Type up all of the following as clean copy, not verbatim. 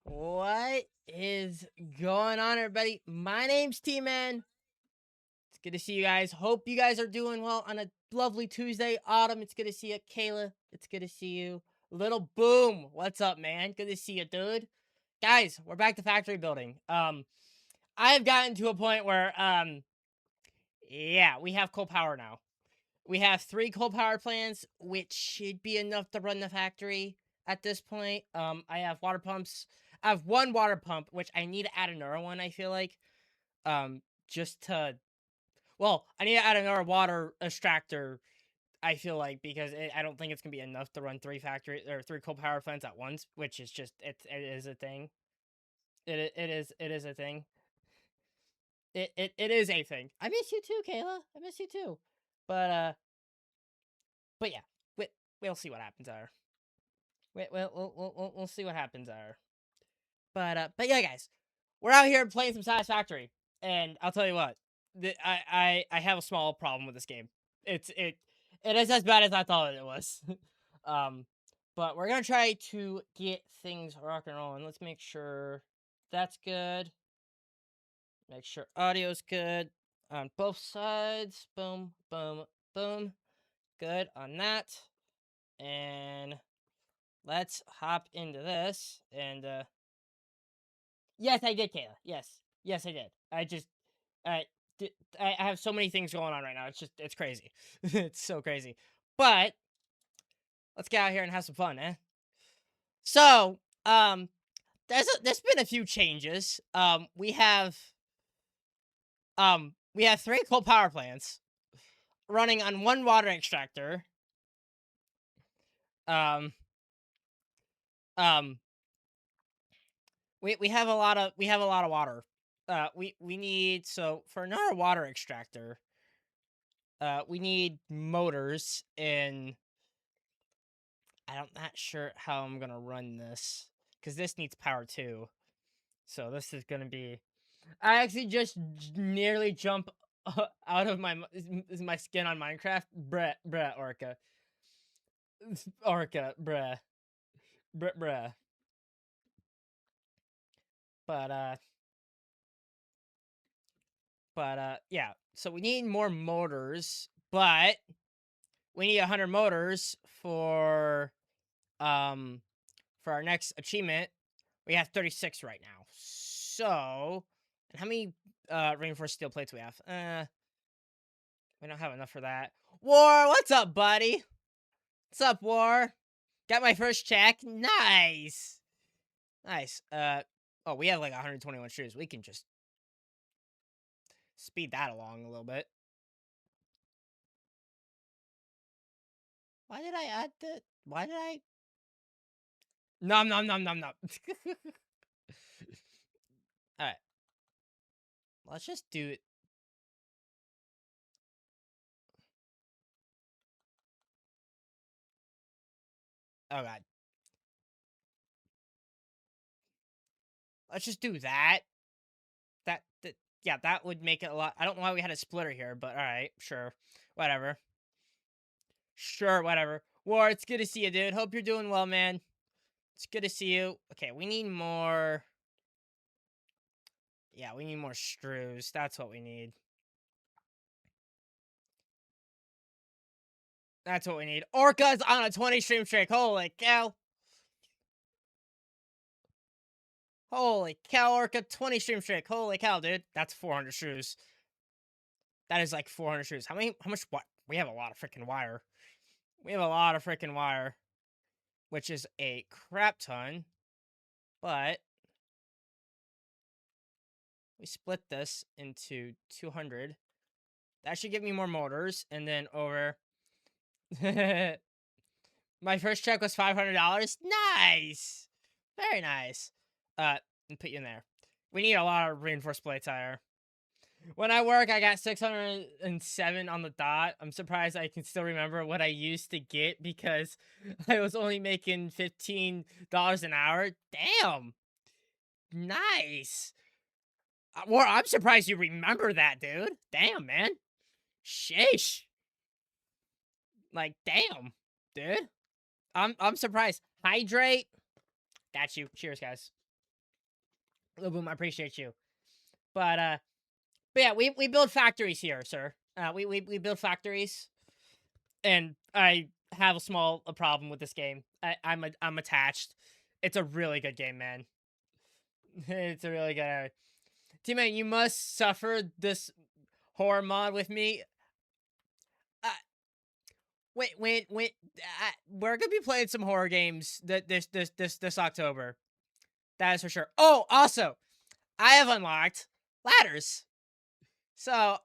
What is going on, everybody? My name's T-Man. It's good to see you guys. Hope you guys are doing well on a lovely Tuesday. Autumn, it's good to see you. Kayla, it's good to see you. Little Boom, what's up, man? Good to see you, dude. Guys, we're back to factory building. I've gotten to a point where, yeah, we have coal power now. We have 3 coal power plants, which should be enough to run the factory at this point. I have water pumps. I have 1 water pump, which I need to add another one, I feel like. Just to well, I need to add another water extractor, I feel like, because I don't think it's gonna be enough to run 3 factory or 3 coal power plants at once, which is just it is a thing. It is a thing. It is a thing. I miss you too, Kayla. I miss you too. But yeah, we, we'll see what happens there. We'll see what happens there. But yeah, guys, we're out here playing some Satisfactory, and I'll tell you what, I have a small problem with this game. It is as bad as I thought it was. um, but we're gonna try to get things rock and rolling. Let's make sure that's good. Make sure audio's good on both sides. Boom, boom, boom. Good on that. And let's hop into this. And yes, I did, Kayla. Yes, I did. I I have so many things going on right now. It's crazy. It's so crazy. But let's get out here and have some fun, eh? So, there's been a few changes. We have 3 coal power plants running on 1 water extractor. Um, um, we have a lot of water. We need so for another water extractor, we need motors, and I'm not sure how I'm gonna run this because this needs power too. So this is gonna be. I actually just nearly jump out of my skin on Minecraft. Bruh, Orca, Orca, bruh. But yeah. So we need more motors, but we need 100 motors um for our next achievement. We have 36 right now. So, and how many reinforced steel plates we have? We don't have enough for that. War, what's up, buddy? What's up, War? Got my first check. Nice. Nice. Oh, we have like 121 shoes. We can just speed that along a little bit. Why did I add the why did I Nom nom nom nom nom. Alright. Let's just do it. Oh god. Let's just do that. That yeah, that would make it a lot. I don't know why we had a splitter here, but alright, sure. Whatever. Sure, whatever. War, it's good to see you, dude. Hope you're doing well, man. It's good to see you. Okay, we need more. Yeah, we need more strews. That's what we need. That's what we need. Orca's on a 20 stream streak. Holy cow. Holy cow, Orca. 20 stream streak. Holy cow, dude. That's 400 strews. That is like 400 strews. How much, what? We have a lot of freaking wire. We have a lot of freaking wire, which is a crap ton. But we split this into 200. That should give me more motors. And then over. My first check was $500. Nice. Very nice. And put you in there. We need a lot of reinforced plate tire. When I work, I got 607 on the dot. I'm surprised I can still remember what I used to get because I was only making $15 an hour. Damn. Nice. Well, I'm surprised you remember that, dude. Damn, man. Sheesh. Like, damn, dude. I'm surprised. Hydrate. Got you. Cheers, guys. Lil Boom, I appreciate you. But yeah, we build factories here, sir. We build factories, and I have a problem with this game. I'm attached. It's a really good game, man. It's a really good. Teammate, you must suffer this horror mod with me. Uh, we're gonna be playing some horror games this October. That is for sure. Oh, also, I have unlocked ladders. So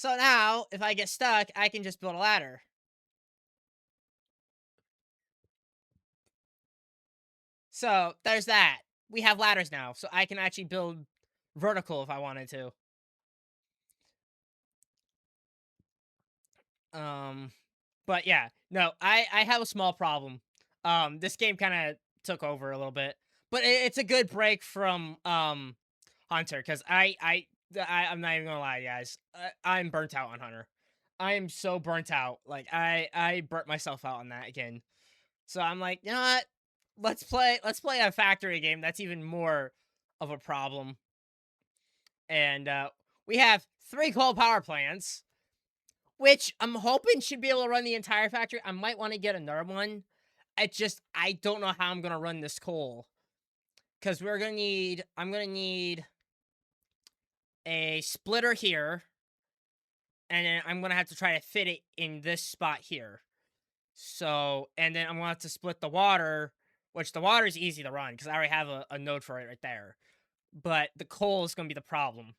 now, if I get stuck, I can just build a ladder. So there's that. We have ladders now, so I can actually build vertical if I wanted to. But yeah, no, I have a small problem. This game kind of took over a little bit, but it's a good break from Hunter because I'm not even gonna lie, guys. I'm burnt out on Hunter. I am so burnt out. Like I burnt myself out on that again. So I'm like, you know what? Let's play a factory game that's even more of a problem. And we have 3 coal power plants, which I'm hoping should be able to run the entire factory. I might want to get another one. I don't know how I'm gonna run this coal. Cause I'm gonna need a splitter here. And then I'm gonna have to try to fit it in this spot here. So, and then I'm gonna have to split the water, which the water is easy to run because I already have a node for it right there. But the coal is gonna be the problem.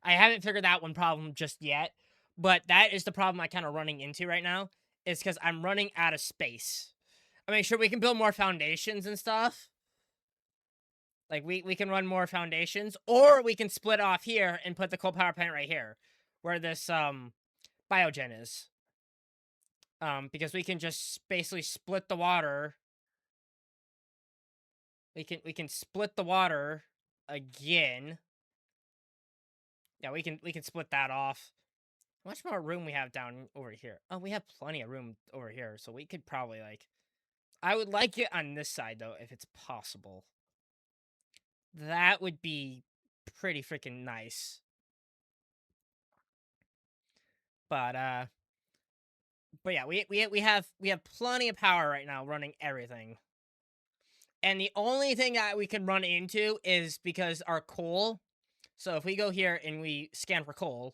I haven't figured that one problem just yet, but that is the problem I kind of running into right now. Is because I'm running out of space. I mean, sure, we can build more foundations and stuff. Like we can run more foundations, or we can split off here and put the coal power plant right here, where this biogen is. Because we can just basically split the water. We can split the water again. Yeah, we can split that off. How much more room we have down over here? Oh, we have plenty of room over here, so we could probably like. I would like it on this side though, if it's possible. That would be pretty freaking nice. But yeah, we have plenty of power right now running everything. And the only thing that we can run into is because our coal. So if we go here and we scan for coal,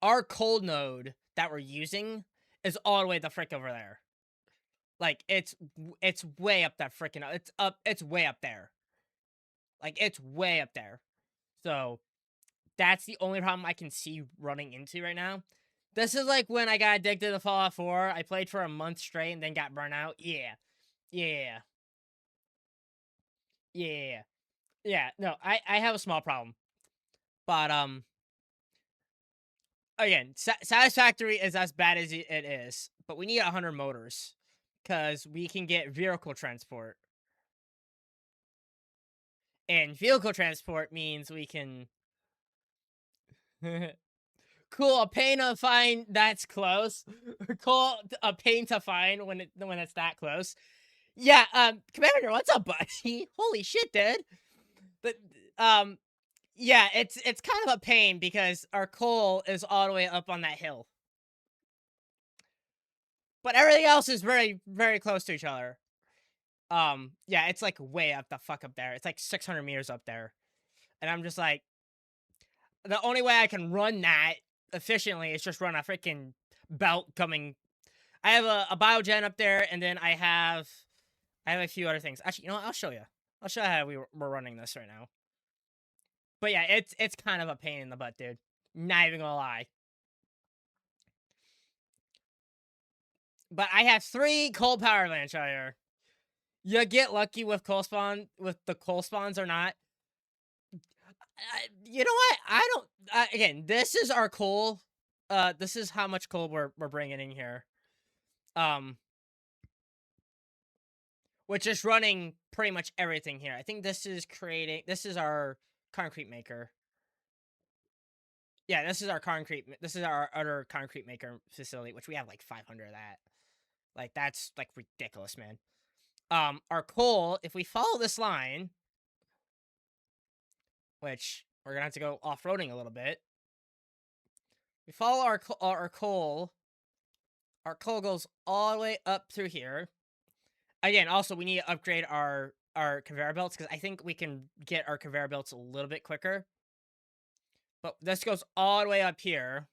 our coal node that we're using is all the way the frick over there. Like it's way up that freaking it's way up there. Like it's way up there. So that's the only problem I can see running into right now. This is like when I got addicted to Fallout 4. I played for a month straight and then got burnt out. Yeah. Yeah. Yeah. Yeah. No, I have a small problem. But again, Satisfactory is as bad as it is, but we need 100 motors because we can get vehicle transport. And vehicle transport means we can. Cool, a pain to find that's close. Cool, a pain to find when it's that close. Yeah, Commander, what's up, buddy? Holy shit, dude. But yeah, it's kind of a pain because our coal is all the way up on that hill. But everything else is very, very close to each other. Yeah, it's like way up the fuck up there. It's like 600 meters up there. And I'm just like, the only way I can run that efficiently is just run a freaking belt coming. I have a biogen up there, and then I have a few other things. Actually, you know what? I'll show you. I'll show you how we're running this right now. But yeah, it's kind of a pain in the butt, dude. Not even gonna lie. But I have 3 coal power plants out here. You get lucky with the coal spawns or not. You know what? I don't. Again, this is our coal. This is how much coal we're bringing in here. Which is running pretty much everything here. I think this is our concrete maker. Yeah, this is our other concrete maker facility, which we have like 500 of that. Like that's like ridiculous, man. our coal, if we follow this line, which we're gonna have to go off-roading a little bit. We follow our coal. Our coal goes all the way up through here. Again, also we need to upgrade our conveyor belts because I think we can get our conveyor belts a little bit quicker. But this goes all the way up here,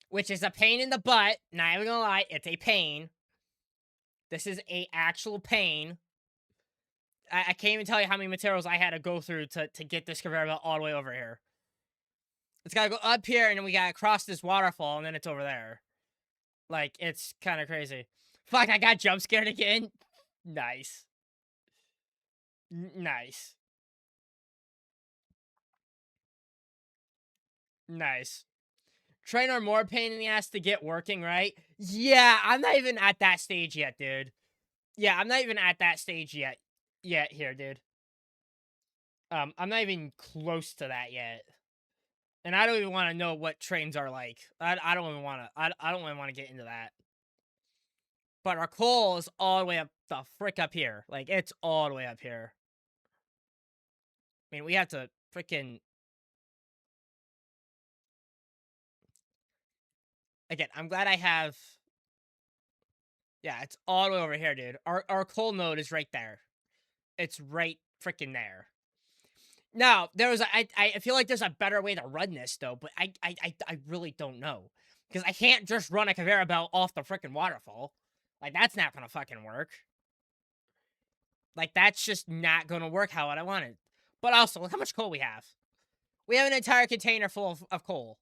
which is a pain in the butt. Not even gonna lie, it's a pain. This is a actual pain. I can't even tell you how many materials I had to go through to get this conveyor belt all the way over here. It's gotta go up here, and then we gotta cross this waterfall, and then it's over there. Like, it's kind of crazy. Fuck, I got jump scared again. Nice. Nice. Nice. Train are more pain in the ass to get working, right? Yeah, I'm not even at that stage yet, dude. Yeah, I'm not even at that stage yet. Here, dude. I'm not even close to that yet. And I don't even want to know what trains are like. I don't even want to. I don't even want to get into that. But our coal is all the way up the frick up here. Like, it's all the way up here. I mean, we have to freaking. Again, I'm glad I have. Yeah, it's all the way over here, dude. Our coal node is right there. It's right freaking there. Now, I feel like there's a better way to run this though, but I really don't know. Because I can't just run a conveyor belt off the freaking waterfall. Like, that's not gonna fucking work. Like, that's just not gonna work how I want it. But also, look how much coal we have. We have an entire container full of coal.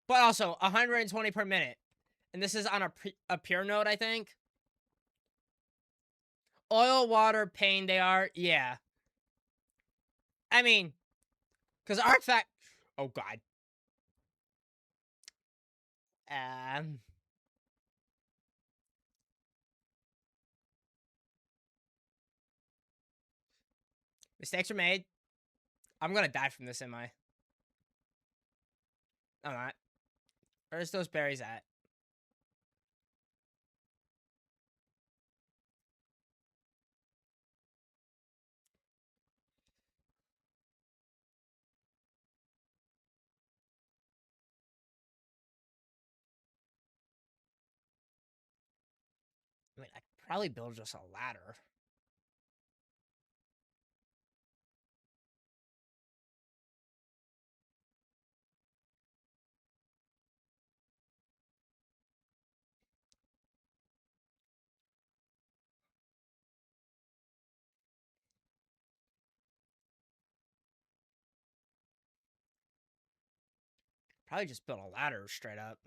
But also, 120 per minute. And this is on a pure node, I think. Oil, water, pain, they are. Yeah. I mean, because artifact. Oh, God. Mistakes are made. I'm gonna die from this, am I? I'm not. Where's those berries at? I mean, I could probably build just a ladder. Probably just build a ladder straight up.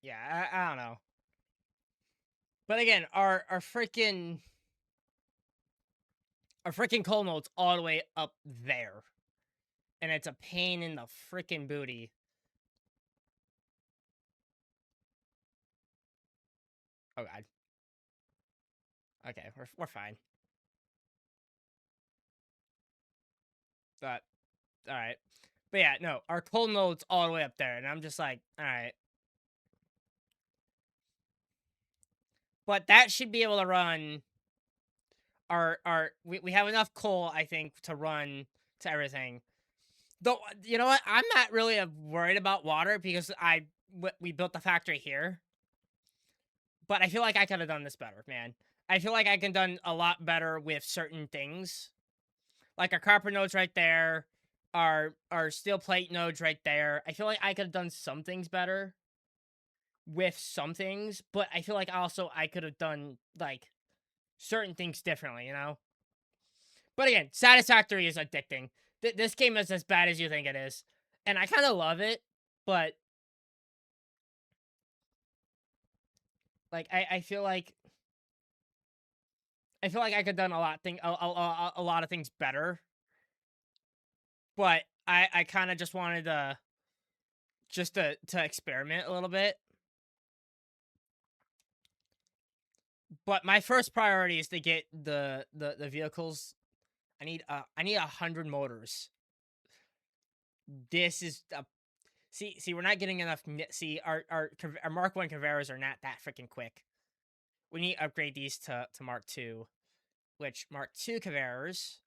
Yeah, I don't know. But again, our freaking coal node's all the way up there. And it's a pain in the freaking booty. Oh, God. Okay, we're fine. But, alright. But yeah, no, our coal node's all the way up there. And I'm just like, alright. But that should be able to run we have enough coal, I think, to run to everything. Though, you know what? I'm not really worried about water because we built the factory here. But I feel like I could have done this better, man. I feel like I could have done a lot better with certain things. Like our copper nodes right there, our steel plate nodes right there. I feel like I could have done some things better with some things, but I feel like also I could have done like certain things differently, you know? But again, Satisfactory is addicting. This game is as bad as you think it is. And I kind of love it, but Like I feel like I could done a lot of things better, but I kind of just wanted to to experiment a little bit. But my first priority is to get the vehicles. I need 100 motors. This is see we're not getting enough. See our Mark One Converas are not that freaking quick. We need to upgrade these to Mark Two, which Mark Two Converas.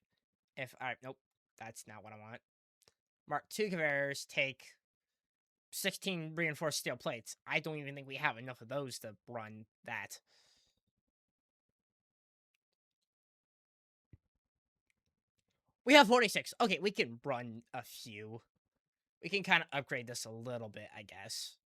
If I nope, that's not what I want. Mark Two Converas take 16 reinforced steel plates. I don't even think we have enough of those to run that. We have 46. Okay, we can run a few. We can kind of upgrade this a little bit, I guess.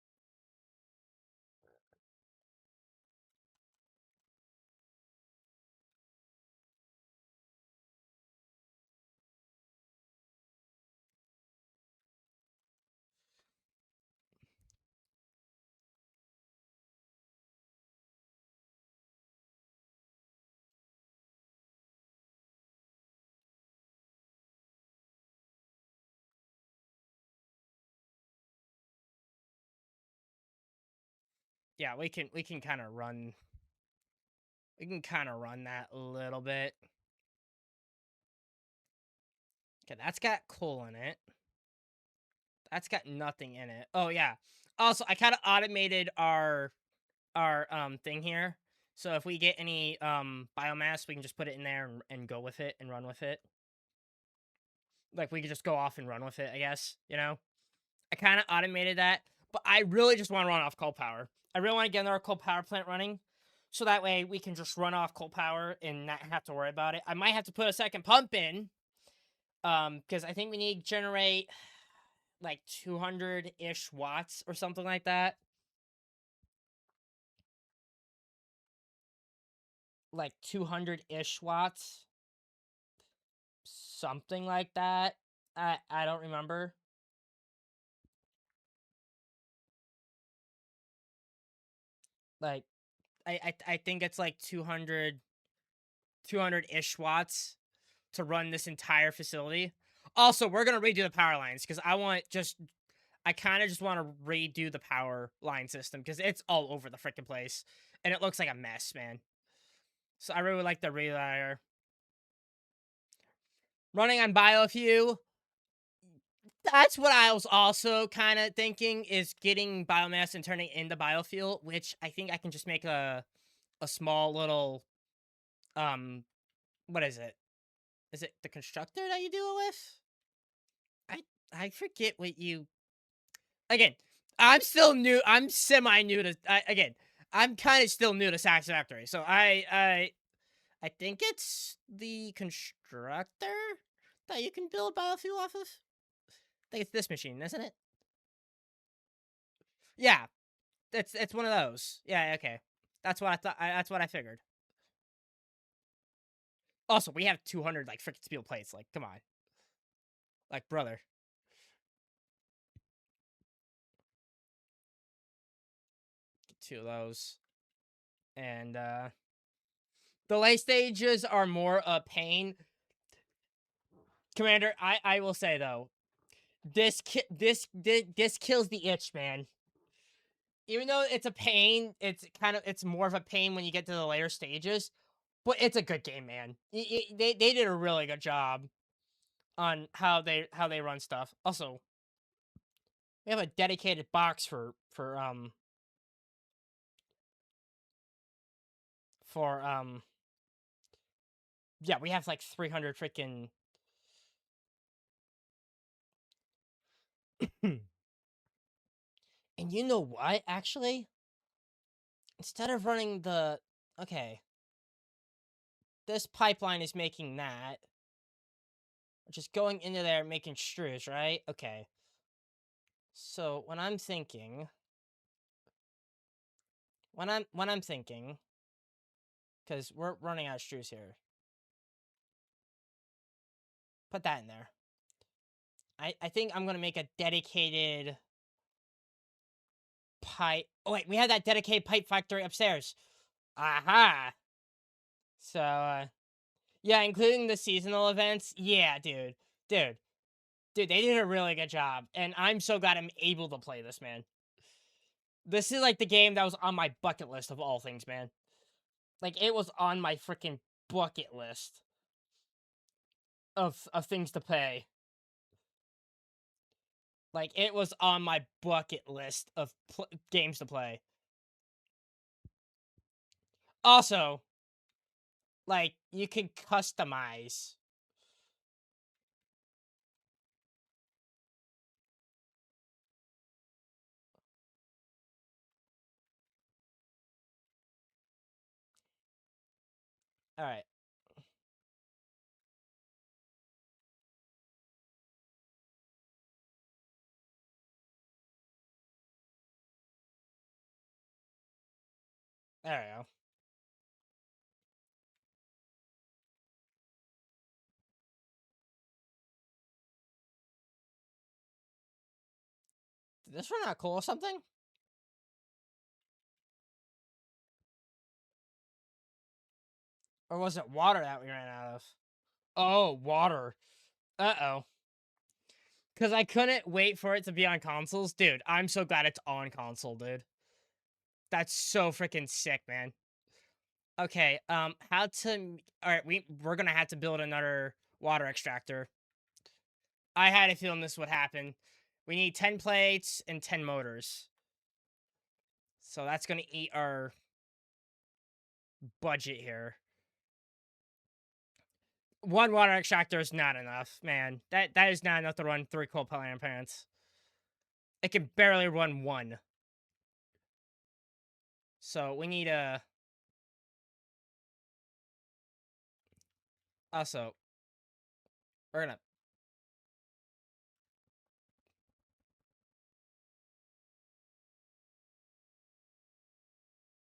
Yeah, we can kind of run. We can kind of run that a little bit. Okay, that's got coal in it. That's got nothing in it. Oh yeah. Also, I kind of automated our thing here. So if we get any biomass, we can just put it in there and go with it and run with it. Like we could just go off and run with it, I guess, you know? I kind of automated that, but I really just want to run off coal power. I really want to get another coal power plant running. So that way we can just run off coal power and not have to worry about it. I might have to put a second pump in. Because I think we need to generate like 200-ish watts or something like that. Like 200-ish watts. Something like that. I don't remember. Like I think it's like 200-ish watts to run this entire facility. Also, we're gonna redo the power lines because I kind of just want to redo the power line system because it's all over the freaking place and it looks like a mess, man. So I really like the relayer. Running on biofuel. That's what I was also kind of thinking is getting biomass and turning it into biofuel, which I think I can just make a small little um what is it? Is it the constructor that you do it with? I forget what you again. I'm still new. I'm semi new to again. I'm kind of still new to Satisfactory, so I think it's the constructor that you can build biofuel off of. I think it's this machine, isn't it? Yeah, it's one of those. Yeah, okay. That's what I thought. That's what I figured. Also, we have 200 like freaking steel plates. Like, come on, like brother. Get two of those, and the late stages are more a pain. Commander, I will say though, this kills the itch, man. Even though it's a pain, it's more of a pain when you get to the later stages. But it's a good game, man. They did a really good job on how they run stuff. Also, we have a dedicated box for yeah, we have like 300 freaking and you know what, actually? Instead of running the okay, this pipeline is making that. Just going into there and making strews, right? Okay. So when I'm thinking, because we're running out of strews here. Put that in there. I think I'm gonna make a dedicated pipe. Oh, wait, we have that dedicated pipe factory upstairs. Aha. So, yeah, including the seasonal events. Yeah, dude. Dude. Dude, they did a really good job. And I'm so glad I'm able to play this, man. This is like the game that was on my bucket list of all things, man. Like, it was on my freaking bucket list of things to play. Like, it was on my bucket list of games to play. Also, like, you can customize. All right. There we go. Did this run out of coal or something? Or was it water that we ran out of? Oh, water. Uh-oh. Because I couldn't wait for it to be on consoles. Dude, I'm so glad it's on console, dude. That's so freaking sick, man. Okay, how to... Alright, we're gonna have to build another water extractor. I had a feeling this would happen. We need 10 plates and 10 motors. So that's gonna eat our budget here. One water extractor is not enough, man. That is not enough to run 3 coal power plants. It can barely run 1. So we need a... Also, we're gonna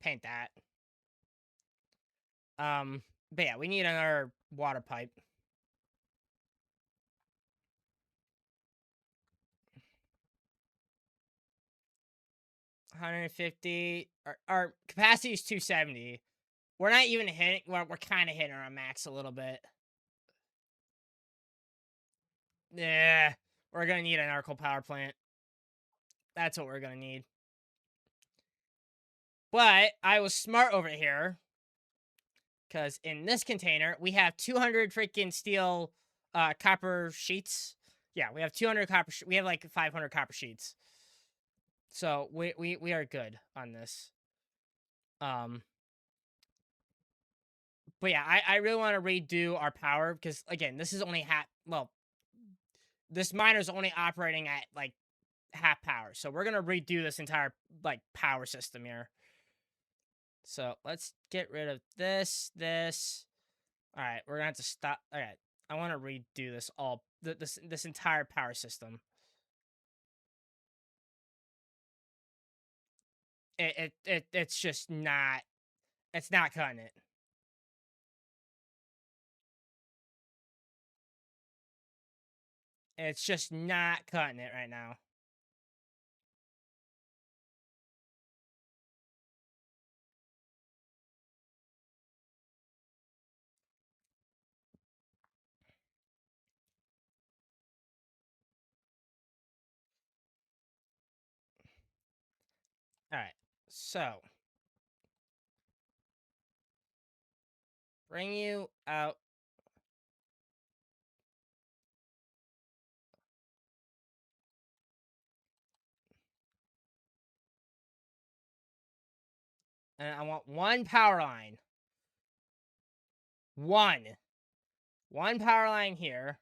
paint that. But yeah, we need another water pipe. $150. Our capacity is 270. We're not even hitting. We're kind of hitting our max a little bit. Yeah, we're gonna need an Arco power plant. That's what we're gonna need. But I was smart over here, because in this container we have 200 freaking steel, copper sheets. Yeah, we have 200 copper. We have like 500 copper sheets. So we are good on this. But yeah, I really want to redo our power because again, this is only half. Well, this miner's only operating at like half power, so we're gonna redo this entire like power system here. So let's get rid of this. All right, we're gonna have to stop. All right, I want to redo this all. This entire power system. It's just not. It's not cutting it. It's just not cutting it right now. All right, so bring you out. And I want one power line. One power line here.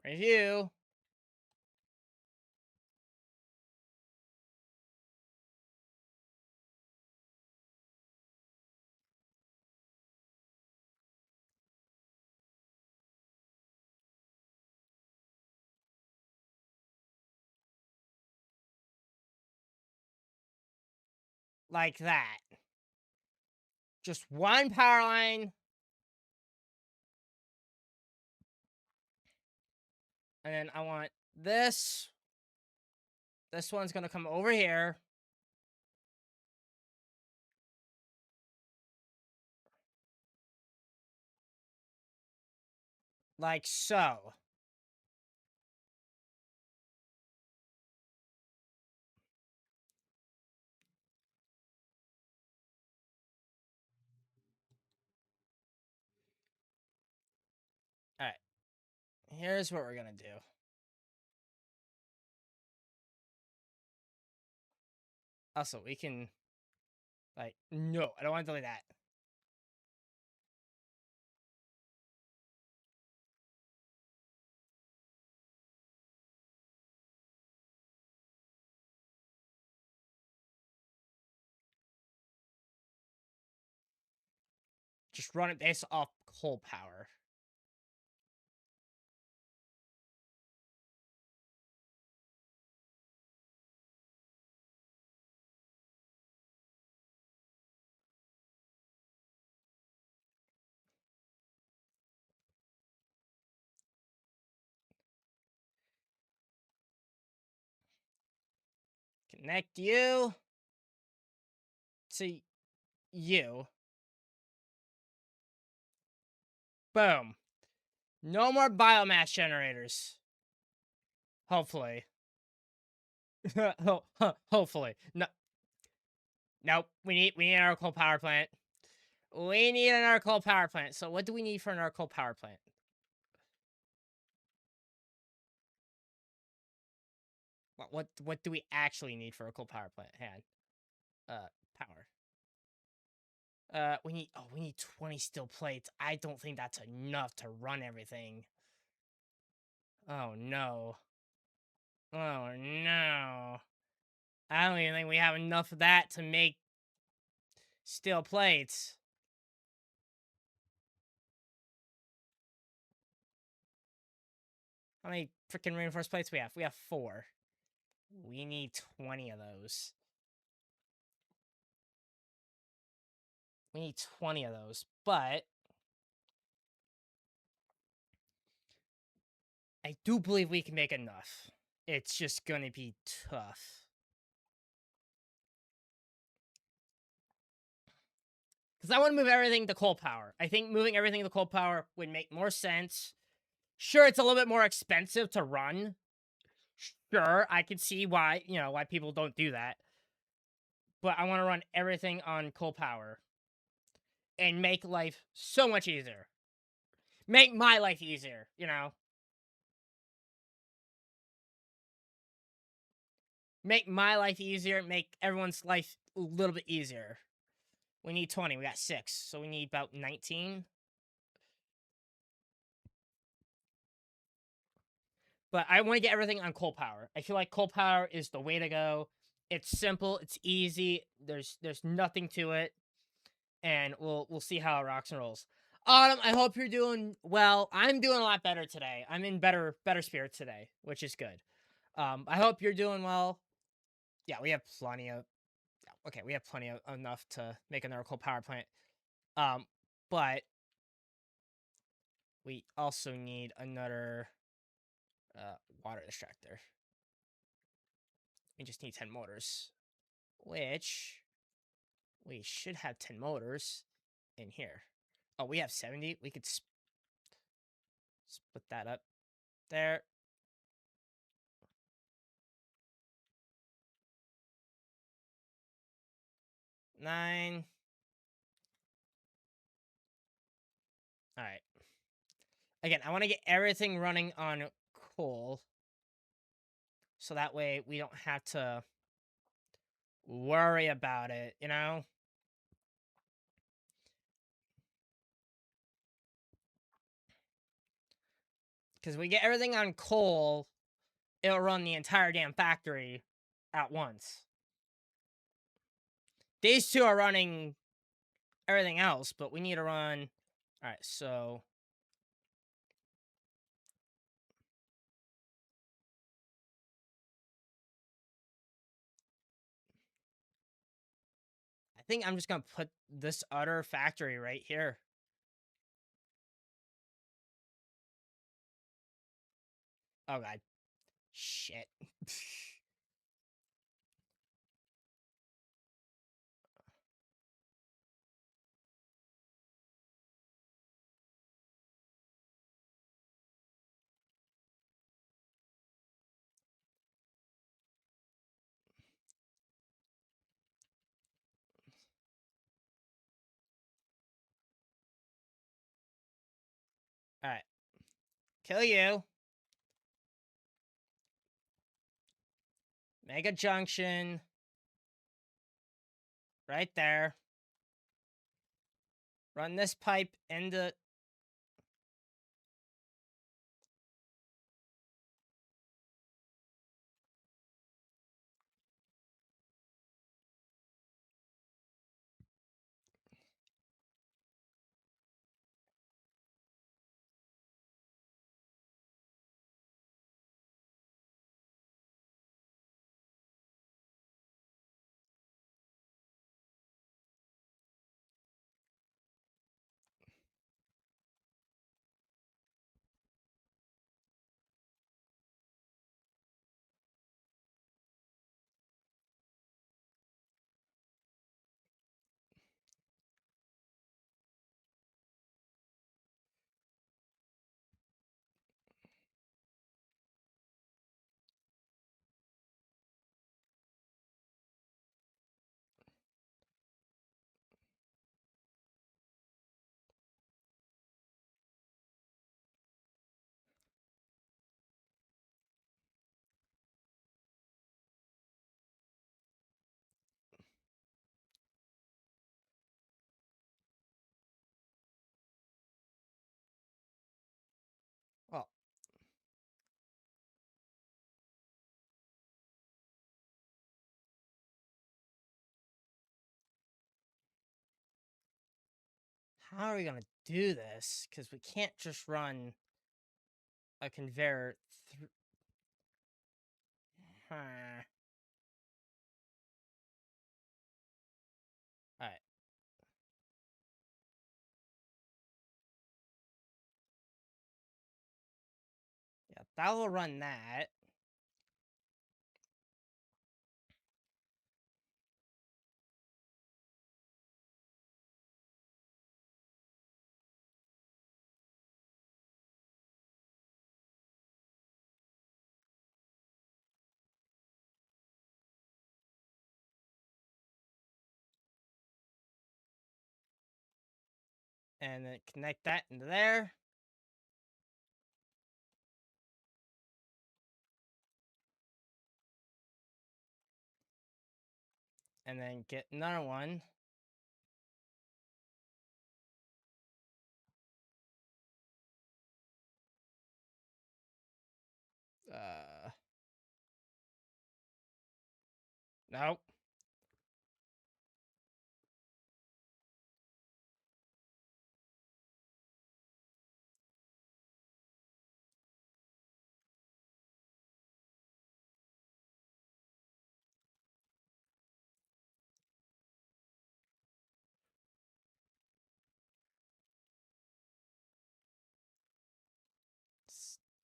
Review. Like that. Just one power line. And then I want this. This one's going to come over here. Like so. Alright. Here's what we're gonna do. Also, we can... Like, no, I don't want to delete that. Just run it based off coal power. Connect you to you. Boom. No more biomass generators. Hopefully. Hopefully. No. Nope. We need our coal power plant. We need another coal power plant. So what do we need for another coal power plant? What do we actually need for a coal power plant? Hang on. Power. We need 20 steel plates. I don't think that's enough to run everything. Oh no. Oh no. I don't even think we have enough of that to make steel plates. How many freaking reinforced plates we have? We have 4. We need 20 of those. We need 20 of those, but I do believe we can make enough. It's just gonna be tough. Because I want to move everything to coal power. I think moving everything to coal power would make more sense. Sure, it's a little bit more expensive to run. Sure, I can see why, why people don't do that. But I want to run everything on coal power. And make life so much easier. Make my life easier, Make my life easier, make everyone's life a little bit easier. We need 20, we got 6, so we need about 19. But I want to get everything on coal power. I feel like coal power is the way to go. It's simple, it's easy, there's nothing to it. And we'll see how it rocks and rolls. Autumn, I hope you're doing well. I'm doing a lot better today. I'm in better spirits today, which is good. I hope you're doing well. Yeah, we have plenty of... Okay, we have plenty of enough to make another coal power plant. But we also need another water extractor. We just need 10 motors, which we should have 10 motors in here. Oh, we have 70. We could split that up there. Nine. All right. Again, I want to get everything running on coal. So that way we don't have to worry about it, Because we get everything on coal, it'll run the entire damn factory at once. These two are running everything else, but we need to run... Alright, so... I think I'm just gonna put this other factory right here. Oh god. Shit. Alright. Kill you. Make a junction. Right there. Run this pipe into... Well, how are we gonna do this? Because we can't just run a conveyor through... Alright. Yeah, that will run that. And then connect that into there. And then get another one. Nope.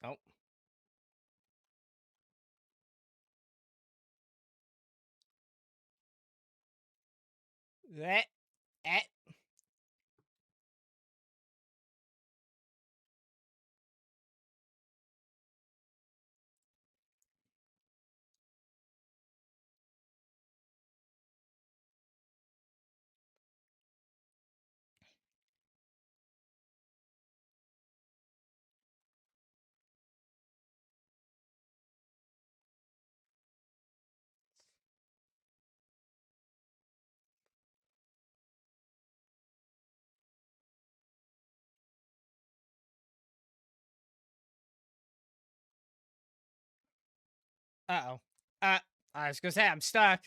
Nope. That. Eh. Uh-oh. I was gonna say, I'm stuck.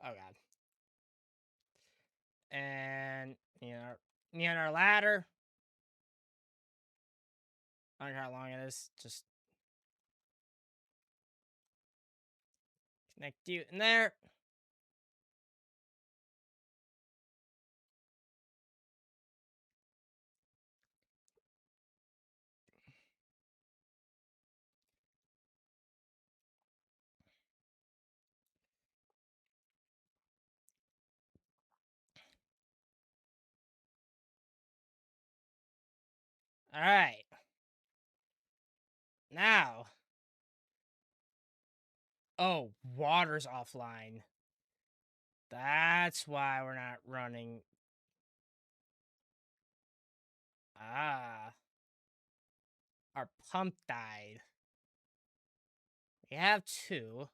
Oh god. And me on our ladder. I don't know how long it is. Just connect you in there. All right. Now. Oh, water's offline. That's why we're not running. Ah. Our pump died. We have two.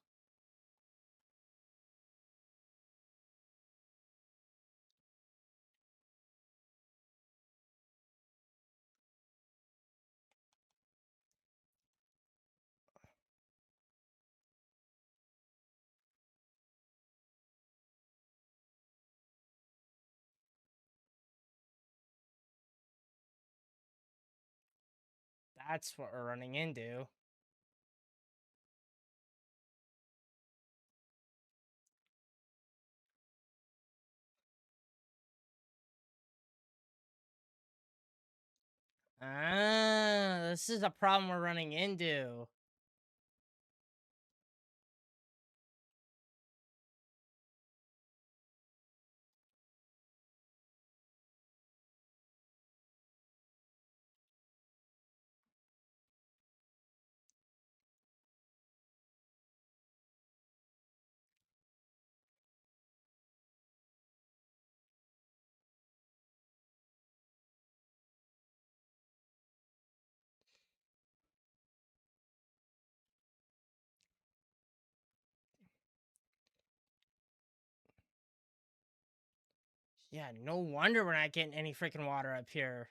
That's what we're running into. Ah, this is a problem we're running into. Yeah, no wonder we're not getting any freaking water up here.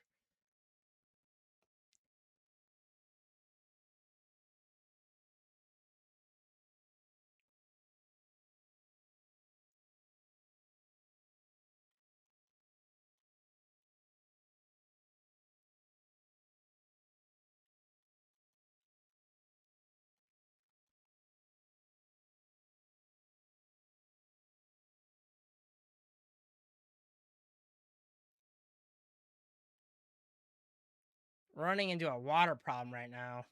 Running into a water problem right now.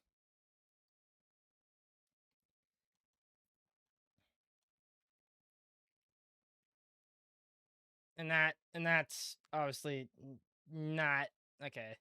And that's obviously not okay.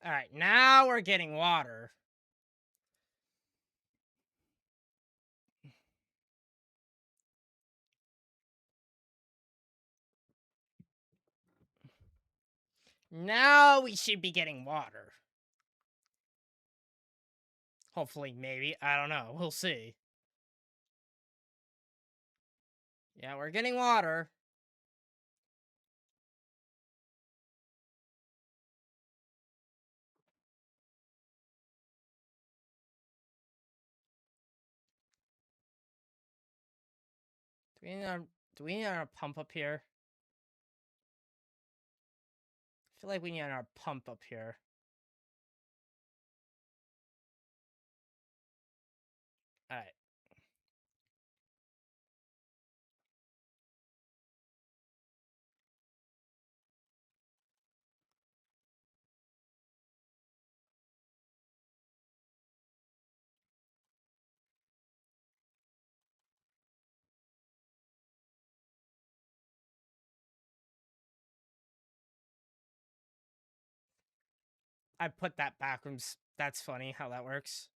All right, now we're getting water. Now we should be getting water. Hopefully, maybe. I don't know. We'll see. Yeah, we're getting water. Do we need our pump up here? I feel like we need our pump up here. All right. I put that backwards. That's funny how that works.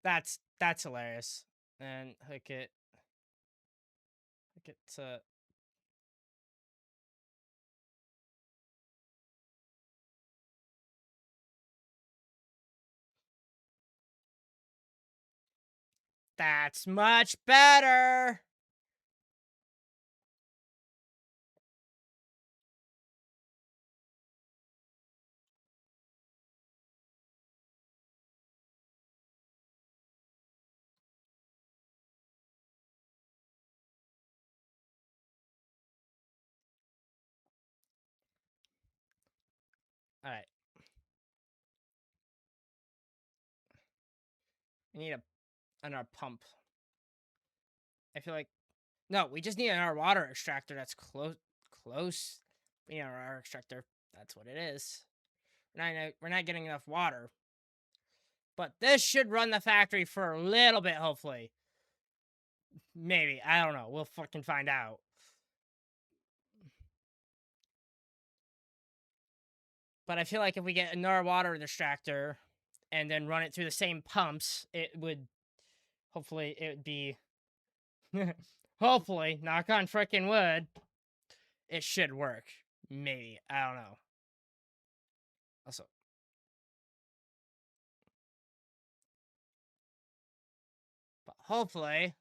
That's hilarious. And hook it to that's much better. All right. We need another pump. I feel like no, we just need another water extractor that's close. We need another water extractor. That's what it is. We're not getting enough water. But this should run the factory for a little bit, hopefully. Maybe. I don't know. We'll fucking find out. But I feel like if we get another water extractor and then run it through the same pumps, it would hopefully it would be hopefully, knock on frickin' wood, it should work. Maybe. I don't know. Also, but hopefully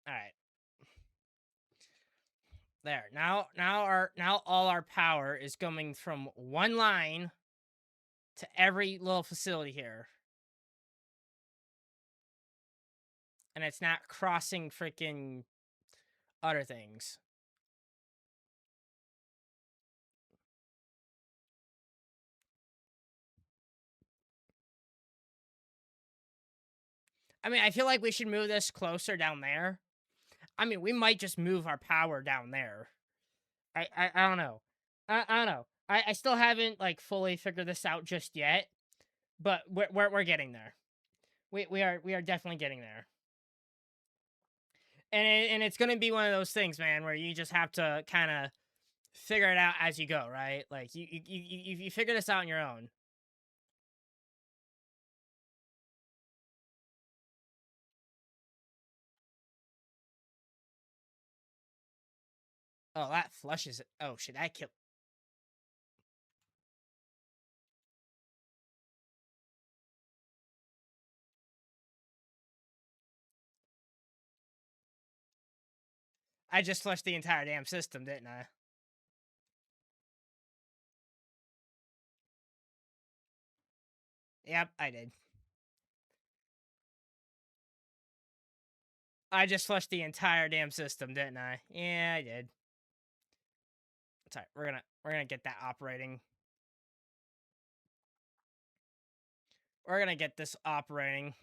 all right. There. Now all our power is coming from one line to every little facility here. And it's not crossing freaking other things. I mean, I feel like we should move this closer down there. I mean, we might just move our power down there. I don't know. I don't know. I still haven't like fully figured this out just yet, but we're getting there. We are definitely getting there. And it's gonna be one of those things, man, where you just have to kind of figure it out as you go, right? Like you figure this out on your own. Oh, that flushes it. Oh shit, that killed. I just flushed the entire damn system, didn't I? Yep, I did. I just flushed the entire damn system, didn't I? Yeah, I did. It's alright. We're gonna get that operating. We're gonna get this operating.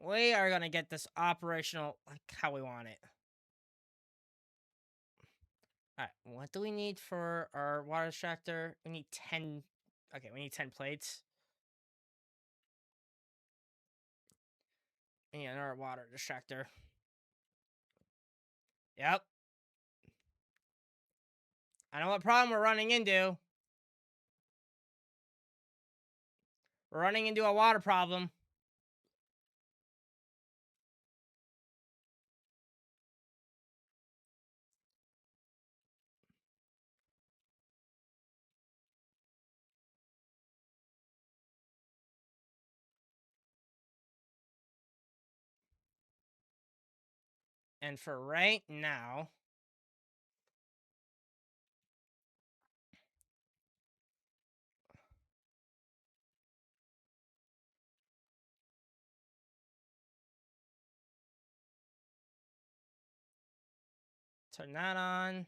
We are gonna get this operational like how we want it. Alright, what do we need for our water extractor? We need 10. Okay, we need 10 plates. We need another water extractor. Yep. I know what problem we're running into. We're running into a water problem. And for right now, turn that on.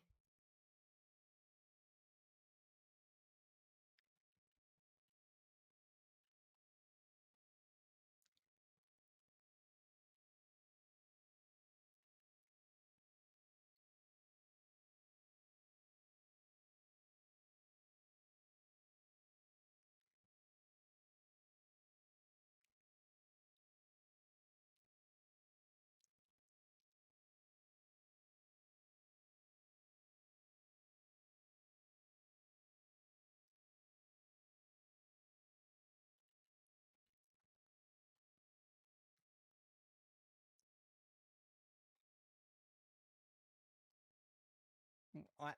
What?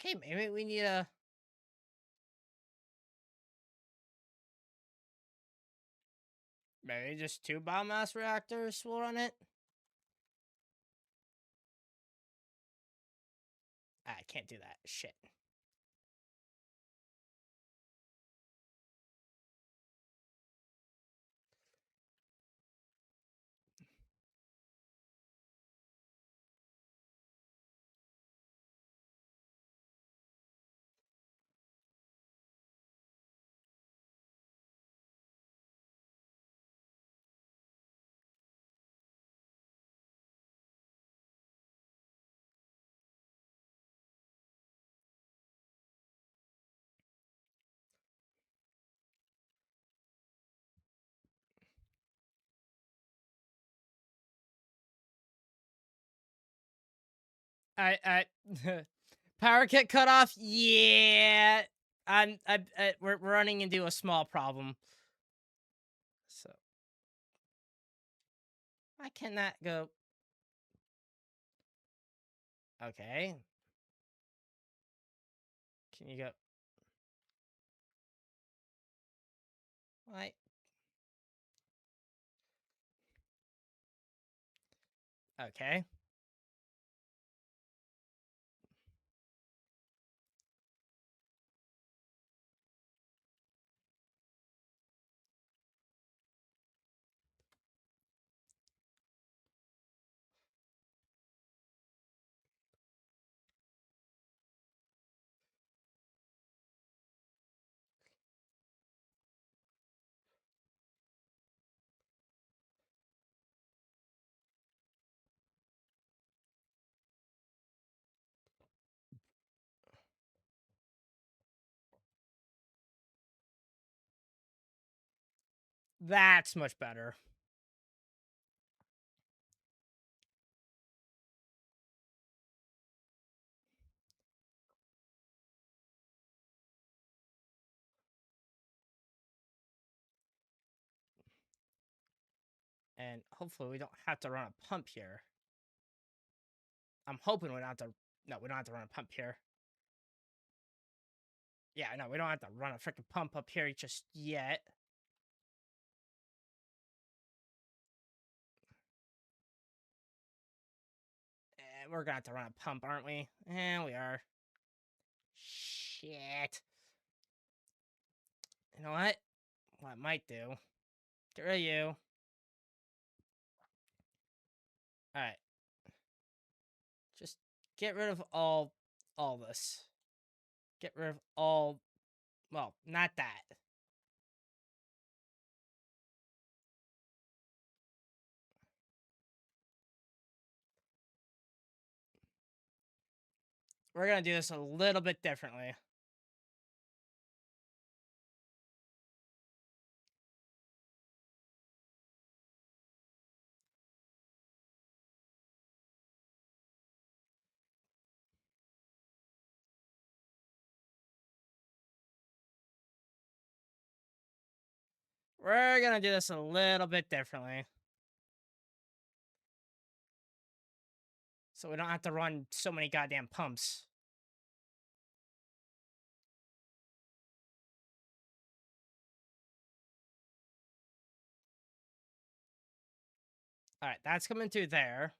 Okay, maybe we need a... Maybe just 2 biomass reactors will run it? I can't do that. Shit. I power kit cut off. Yeah, we're running into a small problem. So why can that go? Okay, can you go? Why? Okay. That's much better. And hopefully we don't have to run a pump here. I'm hoping we don't have to... No, we don't have to run a pump here. Yeah, no, we don't have to run a freaking pump up here just yet. We're gonna have to run a pump, aren't we? Yeah, we are. Shit. You know what? What I might do... Get rid of you. Alright. Just get rid of all this. Get rid of all... Well, not that. We're gonna do this a little bit differently. We're gonna do this a little bit differently. So we don't have to run so many goddamn pumps. All right, that's coming through there.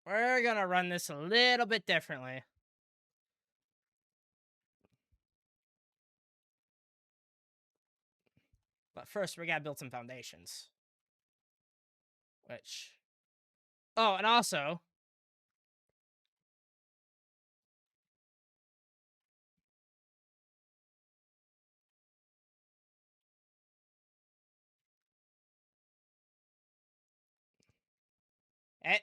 We're gonna run this a little bit differently. But first, we gotta build some foundations. Which... Oh, and also... Eh.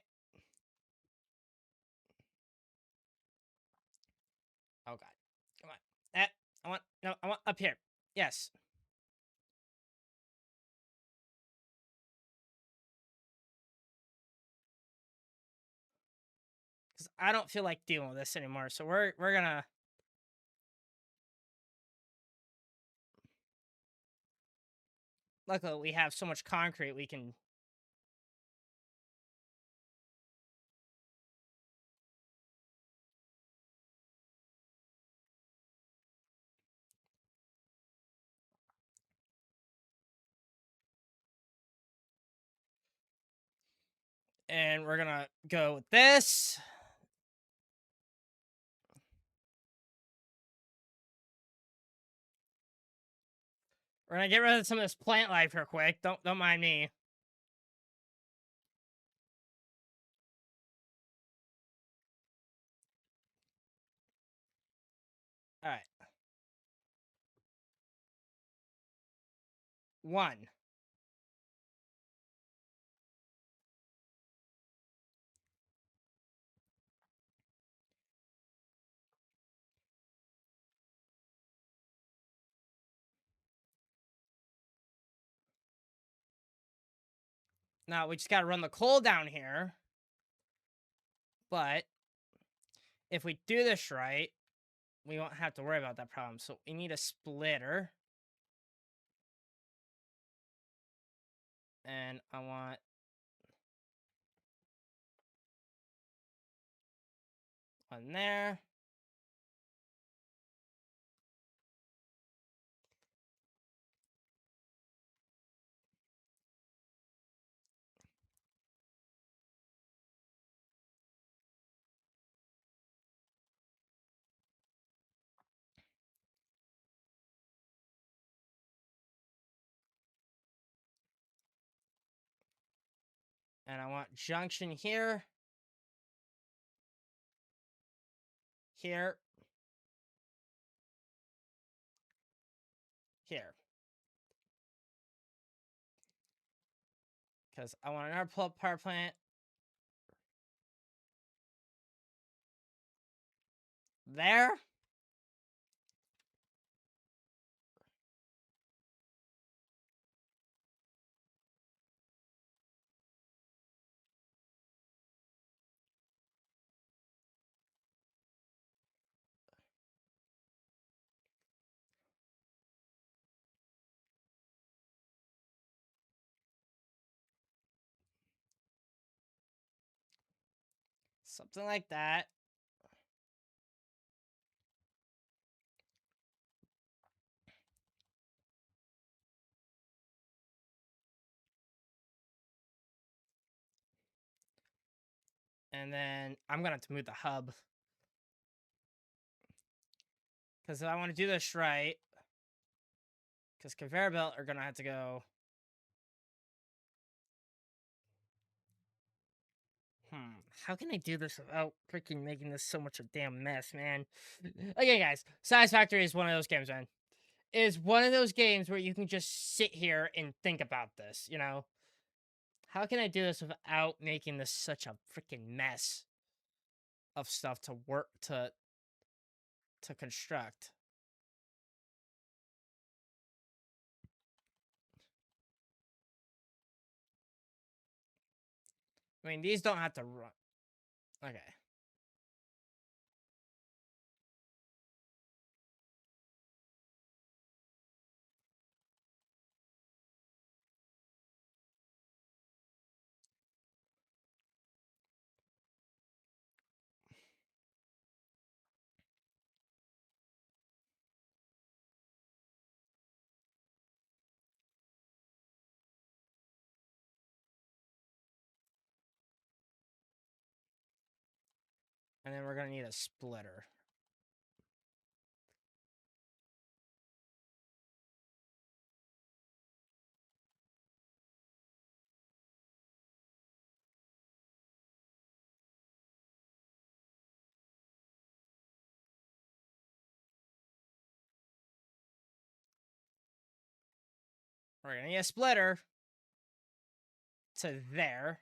Oh, God. Come on. Eh. No, I want up here. Yes. Because I don't feel like dealing with this anymore. So we're gonna... Luckily, we have so much concrete we can... And we're gonna go with this. We're gonna get rid of some of this plant life real quick. Don't mind me. All right. 1. Now we just gotta run the coal down here. But if we do this right, we won't have to worry about that problem. So we need a splitter. And I want... one there. And I want junction here. Here. Here. Because I want another pull-up power plant. There. Something like that. And then I'm going to have to move the hub. Because if I want to do this right, because conveyor belt are going to have to go... How can I do this without freaking making this so much a damn mess, man? Okay, guys. Satisfactory is one of those games, man. It is one of those games where you can just sit here and think about this, you know? How can I do this without making this such a freaking mess of stuff to work to construct? I mean, these don't have to run. Okay. And then we're going to need a splitter. We're going to need a splitter to there.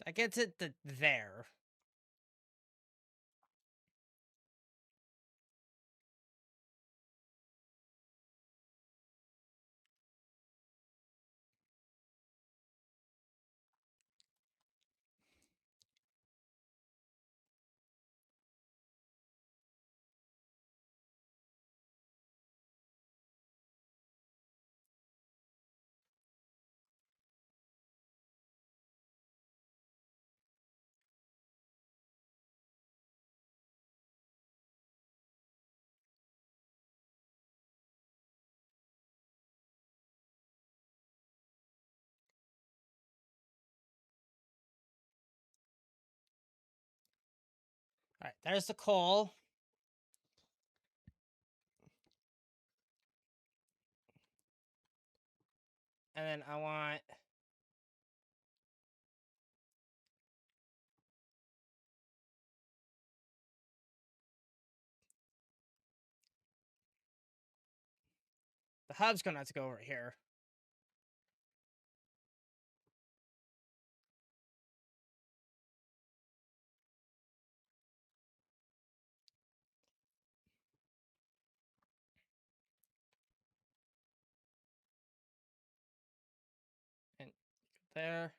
That gets it to there. All right, there's the coal. And then I want the hub's going to have to go over here. And there.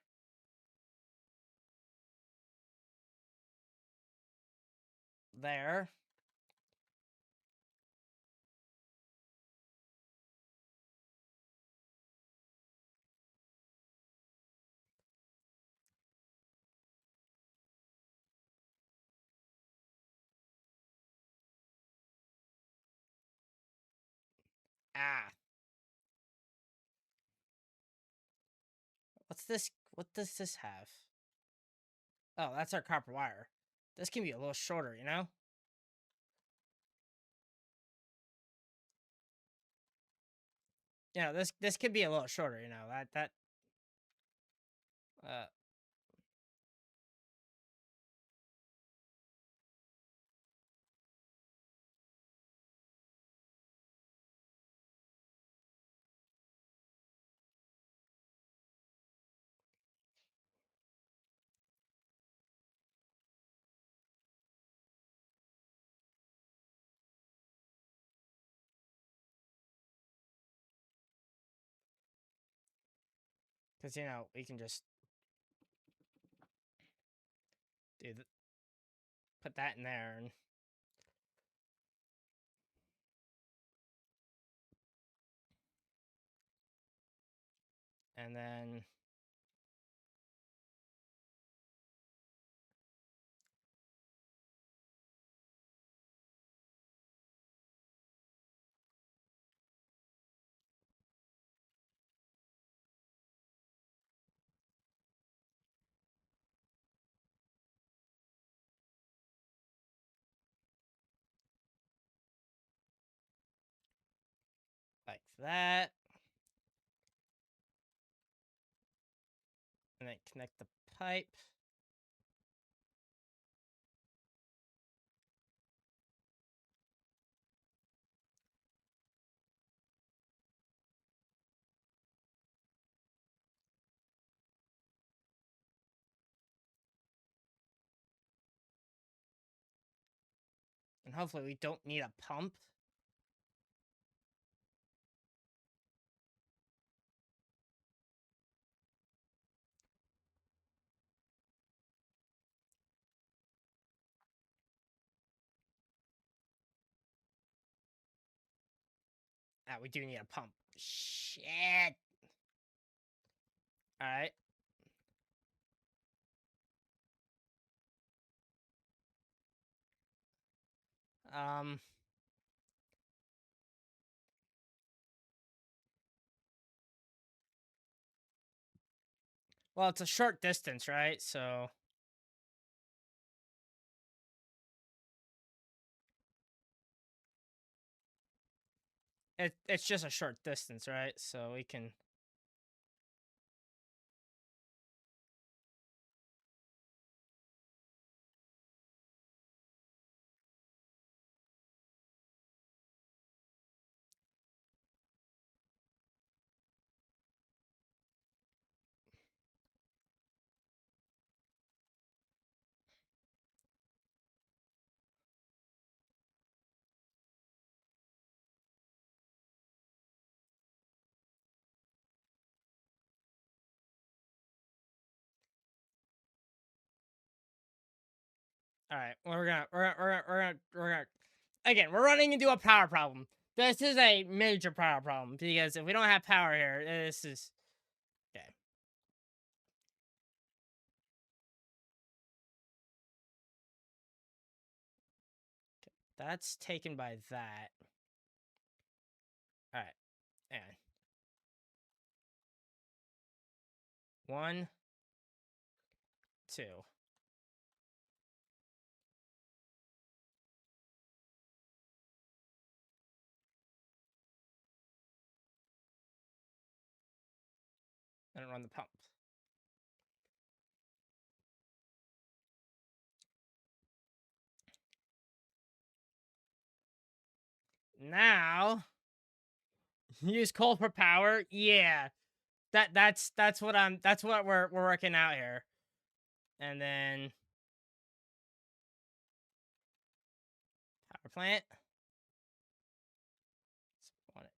There. Ah. What's this? What does this have? Oh, that's our copper wire. This can be a little shorter, you know? You know, this could be a little shorter, you know. Uh cuz you know, we can just do put that in there and then like that. And then connect the pipe. And hopefully we don't need a pump. Ah, we do need a pump. Shit. All right. Well, it's a short distance, right? So it's just a short distance, right? So we can. All right. Well, we're gonna. Again, we're running into a power problem. This is a major power problem because if we don't have power here, this is okay. That's taken by that. All right. And 1, 2. And run the pump. Now, use coal for power. Yeah, that's what we're working out here. And then power plant. Spawn it.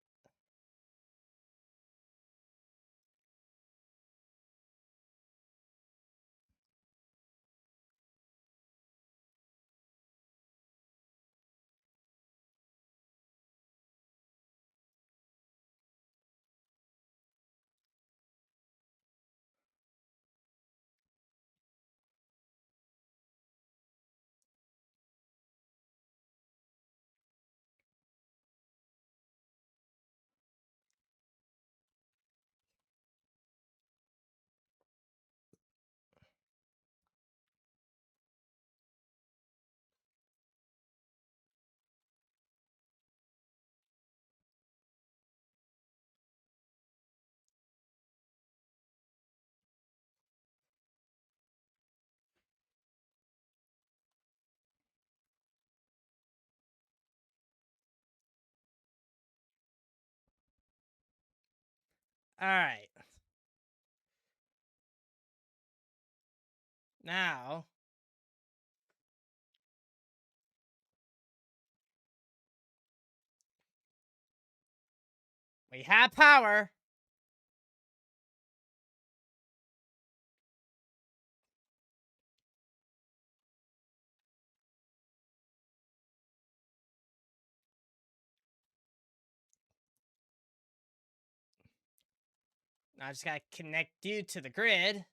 All right. Now, we have power. Now I just gotta connect you to the grid,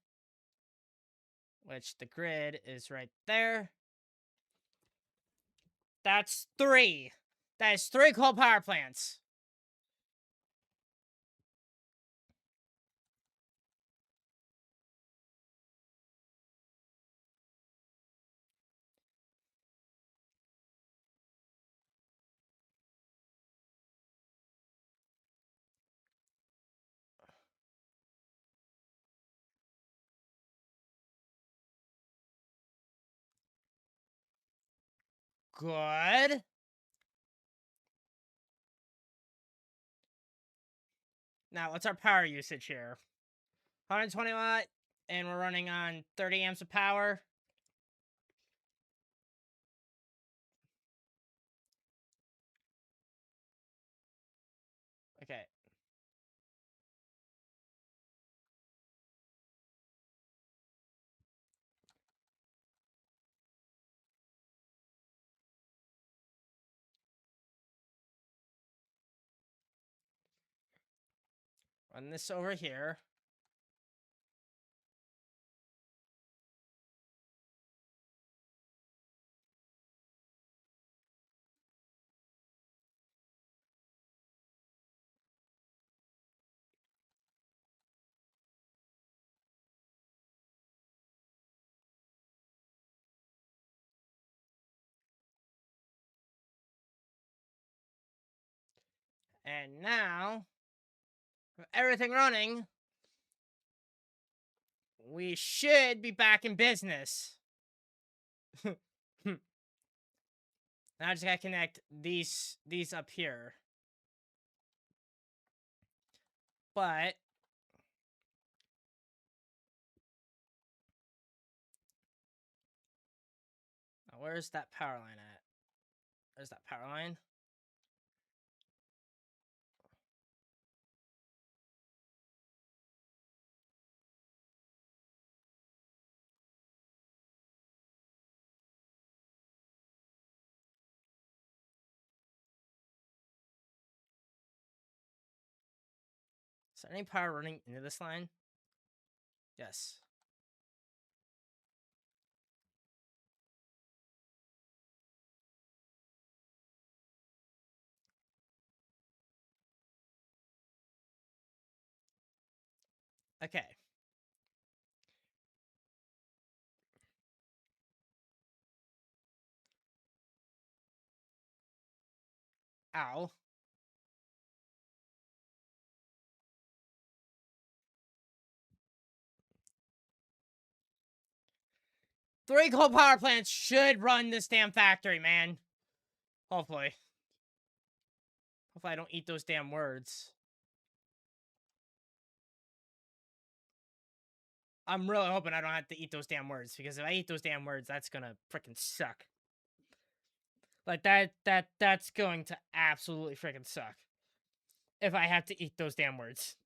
which the grid is right there. That's 3. That is 3 coal power plants. Good. Now, what's our power usage here? 120 watt, and we're running on 30 amps of power. Okay. Run this over here. And now, with everything running, we should be back in business. Now I just gotta connect these up here. But where's that power line at? There's that power line. Is there any power running into this line? Yes. Okay. Ow. Three coal power plants should run this damn factory, man. Hopefully. Hopefully I don't eat those damn words. I'm really hoping I don't have to eat those damn words, because if I eat those damn words, that's gonna freaking suck. Like, that's going to absolutely freaking suck. If I have to eat those damn words.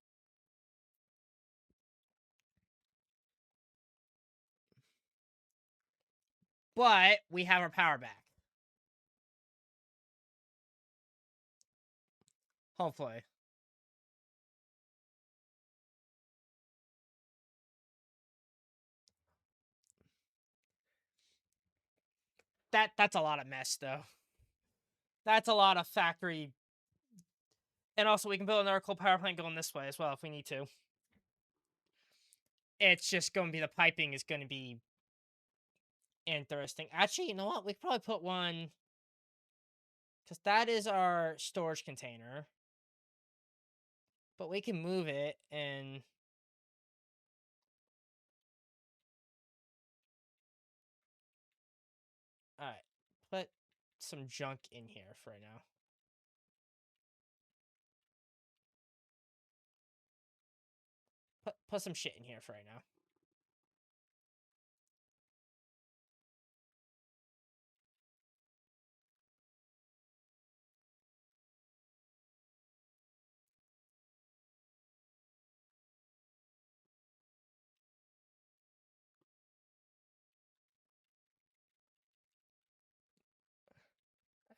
But we have our power back. Hopefully. That's a lot of mess, though. That's a lot of factory. And also, we can build another coal power plant going this way as well if we need to. It's just going to be, the piping is going to be interesting. Actually, you know what? We could probably put one, because that is our storage container. But we can move it and... Alright. Put some junk in here for right now. Put some shit in here for right now.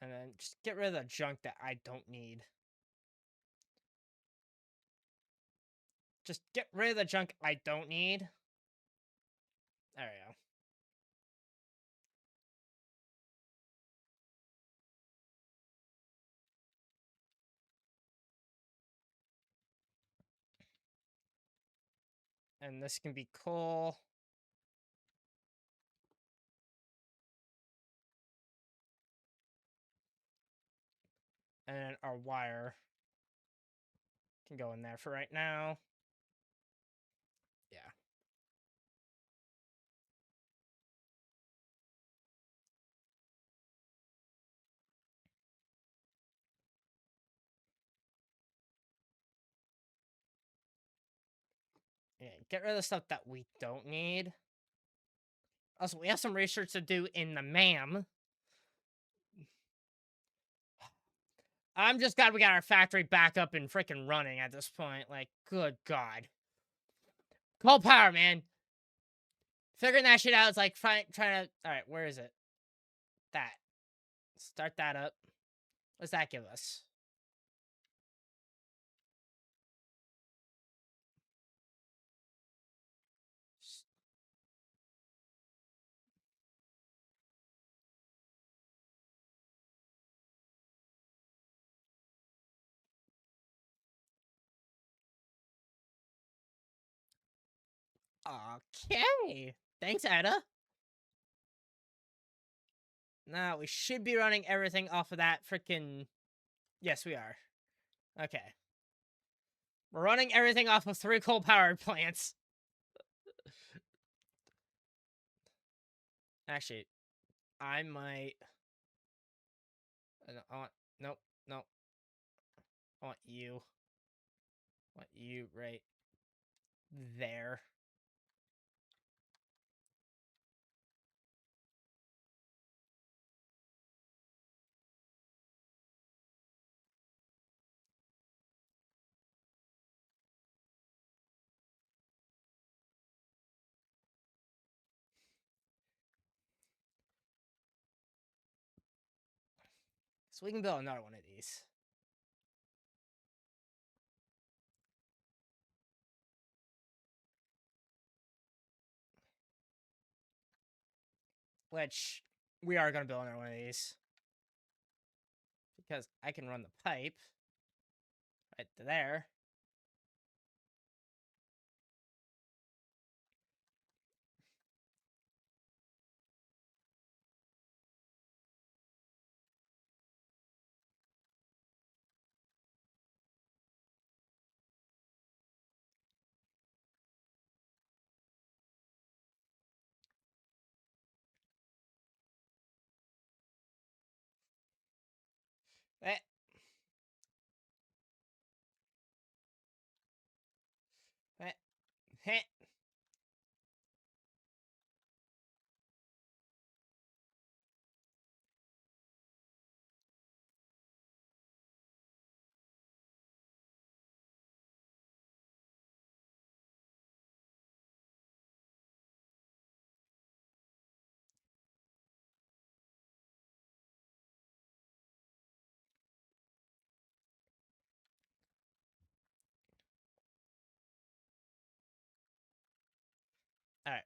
And then just get rid of the junk that I don't need. Just get rid of the junk I don't need. There we go. And this can be coal. And then our wire can go in there for right now. Yeah. Yeah, get rid of the stuff that we don't need. Also, we have some research to do in the MAM. I'm just glad we got our factory back up and freaking running at this point. Like, good God. Coal power, man. Figuring that shit out is like trying to. All right, where is it? That. Start that up. What's that give us? Okay. Thanks, Ada. Now, we should be running everything off of that freaking... Yes, we are. Okay. We're running everything off of 3 coal-powered plants. Actually, I might... I want... Nope. Nope. I want you. I want you right there. So we can build another one of these. Which, we are going to build another one of these. Because I can run the pipe right to there. Eh. Eh. Eh. Alright.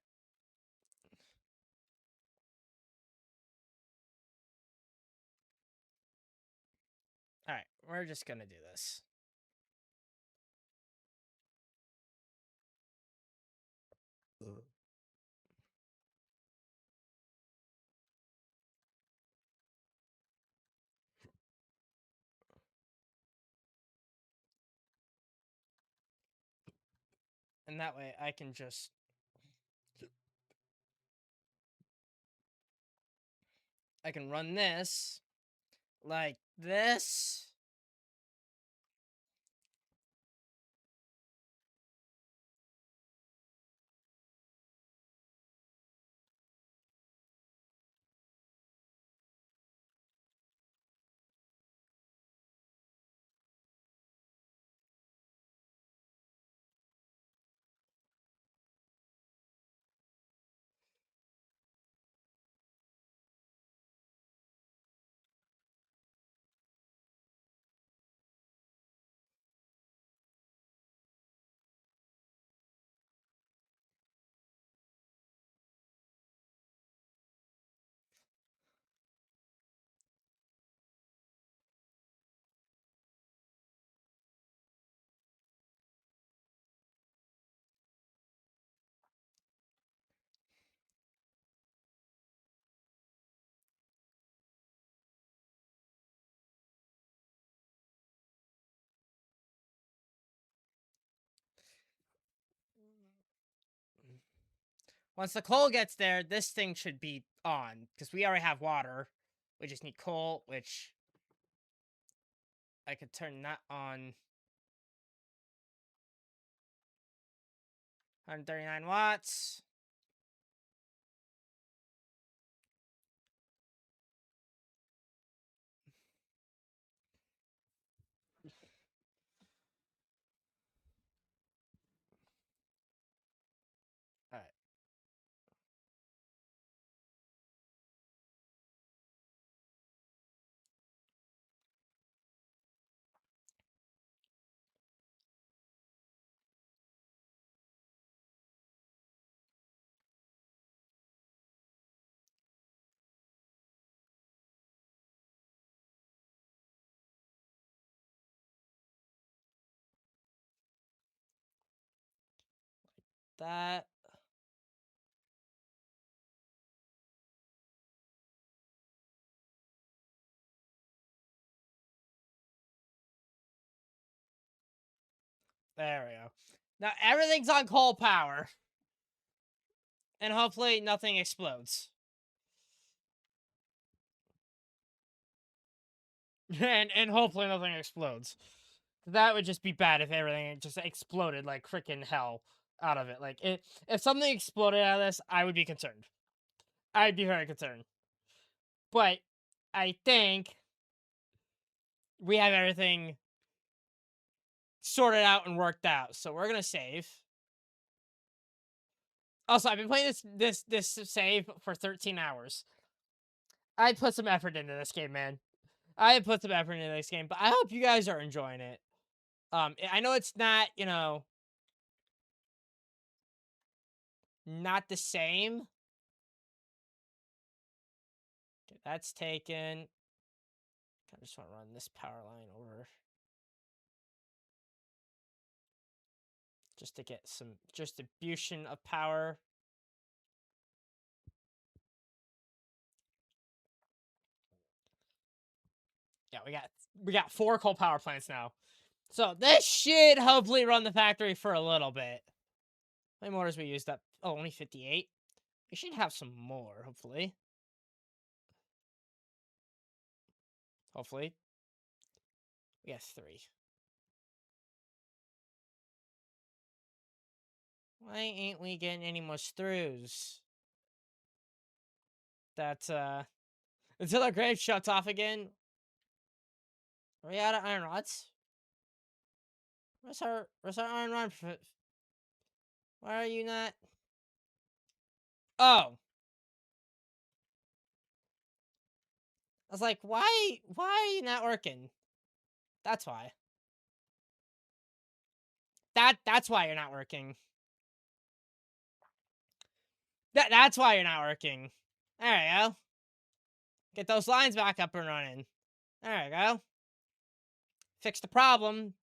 Alright, we're just gonna do this. And that way I can just... I can run this like this. Once the coal gets there, this thing should be on, because we already have water. We just need coal, which I could turn that on. 139 watts. that. There we go. Now everything's on coal power. And hopefully nothing explodes. and hopefully nothing explodes. That would just be bad if everything just exploded like freaking hell out of it. Like, if something exploded out of this, I would be concerned. I'd be very concerned. But I think we have everything sorted out and worked out. So we're gonna save. Also, I've been playing this save for 13 hours. I put some effort into this game, man. I put some effort into this game, but I hope you guys are enjoying it. I know it's not, not the same. Okay, that's taken. I just want to run this power line over. Just to get some distribution of power. Yeah, we got 4 coal power plants now. So this should hopefully run the factory for a little bit. How many motors we used up? Oh, only 58. We should have some more, hopefully. Hopefully. We got 3. Why ain't we getting any more throughs? That's, until our grave shuts off again. Are we out of iron rods? Where's our iron rod? Why are you not? Oh. I was like, why are you not working? That's why. That's why you're not working. That's why you're not working. There we go. Get those lines back up and running. There we go. Fix the problem.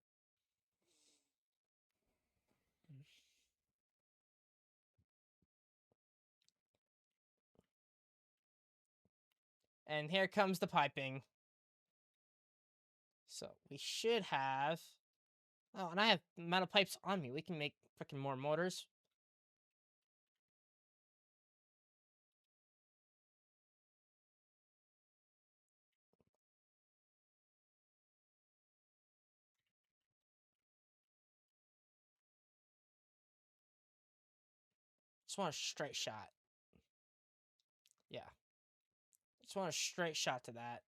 And here comes the piping. So we should have... Oh, and I have metal pipes on me. We can make freaking more motors. Just want a straight shot. Yeah. Just want a straight shot to that.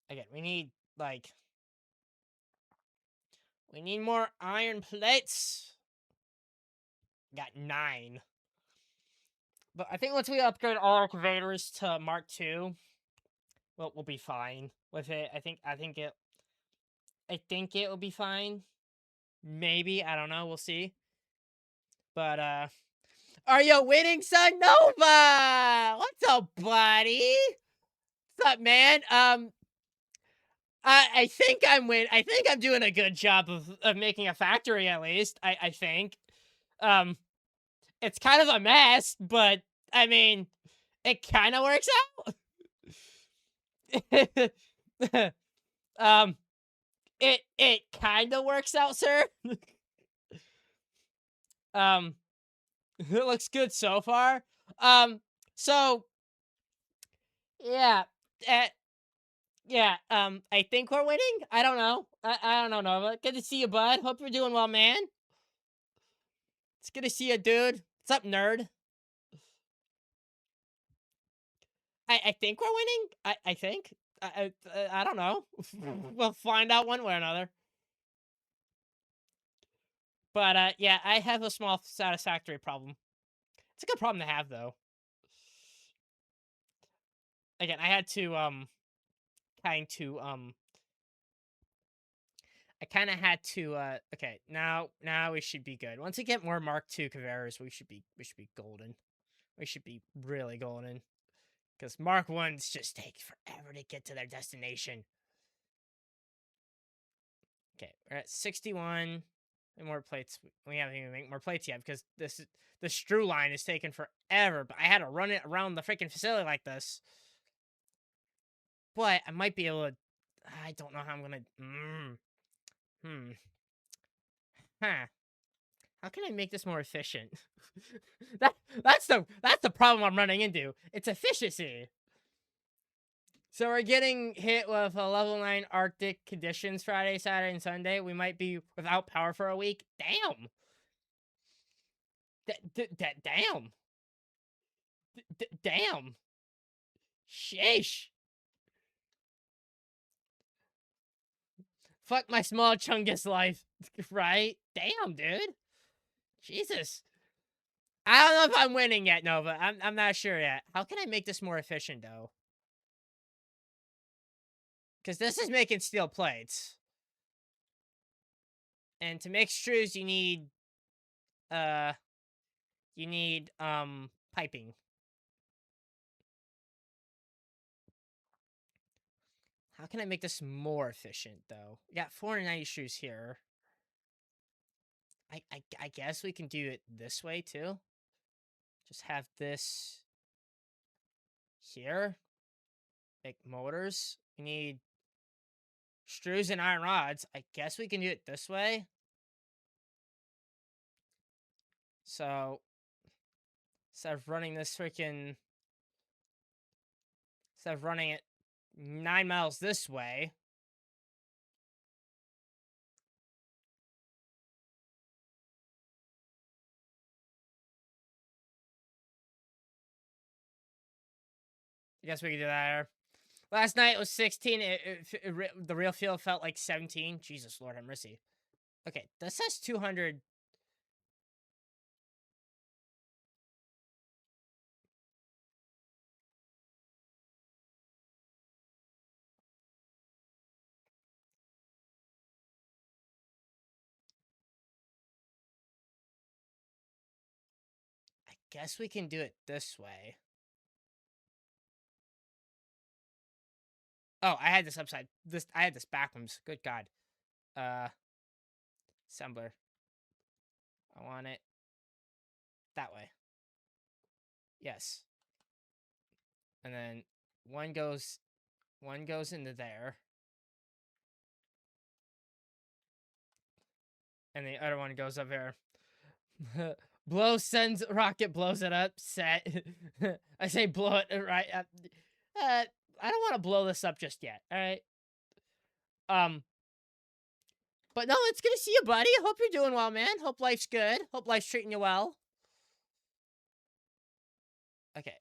Again, we need, like... We need more iron plates. Got 9. But I think once we upgrade all our conveyors to Mark II, we'll be fine with it. I think it will be fine. Maybe, I don't know, we'll see. But are you winning, son? Nova? What's up, buddy? What's up, man? I think I'm I think I'm doing a good job of making a factory, at least. I think. It's kind of a mess, but I mean, it kind of works out. It kind of works out, sir. It looks good so far. So yeah, yeah. I think we're winning. I don't know. I don't know, Nova. Good to see you, bud. Hope you're doing well, man. It's good to see you, dude. What's up, nerd? I think we're winning. I think. I don't know. We'll find out one way or another. But yeah, I have a small satisfactory problem. It's a good problem to have, though. Again, I had to I kind of had to okay, now we should be good. Once we get more Mark II conveyors, we should be golden. We should be really golden. Because Mark 1s just take forever to get to their destination. Okay, we're at 61. And more plates. We haven't even made more plates yet because the Strew line is taking forever. But I had to run it around the freaking facility like this. But I might be able to. I don't know how I'm gonna. Huh. How can I make this more efficient? that's the problem I'm running into. It's efficiency. So we're getting hit with a level 9 Arctic conditions Friday, Saturday, and Sunday. We might be without power for a week. Damn. Damn. Damn. Sheesh. Fuck my small Chungus life. Right? Damn, dude. Jesus. I don't know if I'm winning yet, Nova. I'm not sure yet. How can I make this more efficient, though? Because this is making steel plates. And to make screws, you need piping. How can I make this more efficient, though? We got 490 screws here. I guess we can do it this way, too. Just have this here. Make motors. We need screws and iron rods. I guess we can do it this way. So, instead of running this freaking... Instead of running it 9 miles this way... I guess we can do that. Last night it was 16. The real feel felt like 17. Jesus Lord have mercy. Okay, this says 200. I guess we can do it this way. Oh, I had this upside. I had this backwards. Good God. Assembler. I want it that way. Yes. And then one goes into there. And the other one goes up here. Blow sends rocket, blows it up, set. I say blow it right up. I don't want to blow this up just yet, alright? But no, it's good to see you, buddy. Hope you're doing well, man. Hope life's good. Hope life's treating you well. Okay.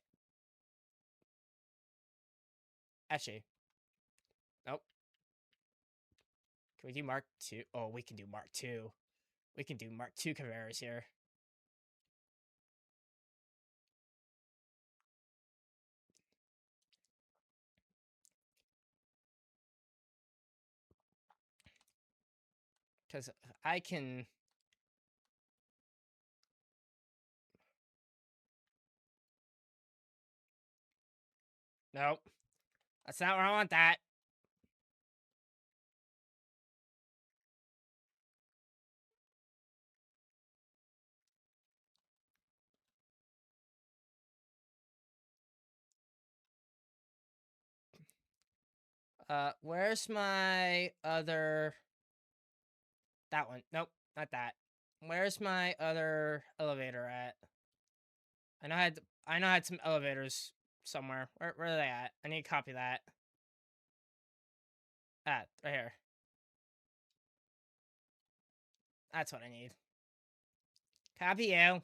Actually. Nope. Can we do Mark 2? Oh, we can do Mark 2. We can do Mark 2 conveyors here. Because I can... Nope. That's not where I want that. Where's my other... That one. Nope, not that. Where's my other elevator at? I know I had some elevators somewhere. Where are they at? I need to copy that. Ah, right here. That's what I need. Copy you.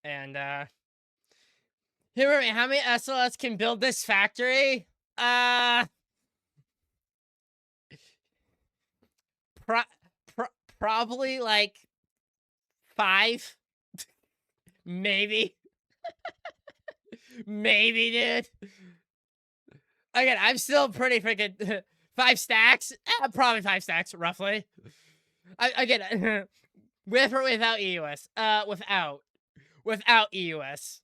And, here, how many SLS can build this factory? Probably like 5. Maybe. Maybe, dude. Again, I'm still pretty freaking 5 stacks. Probably 5 stacks, roughly. Again, with or without EUS? Without EUS.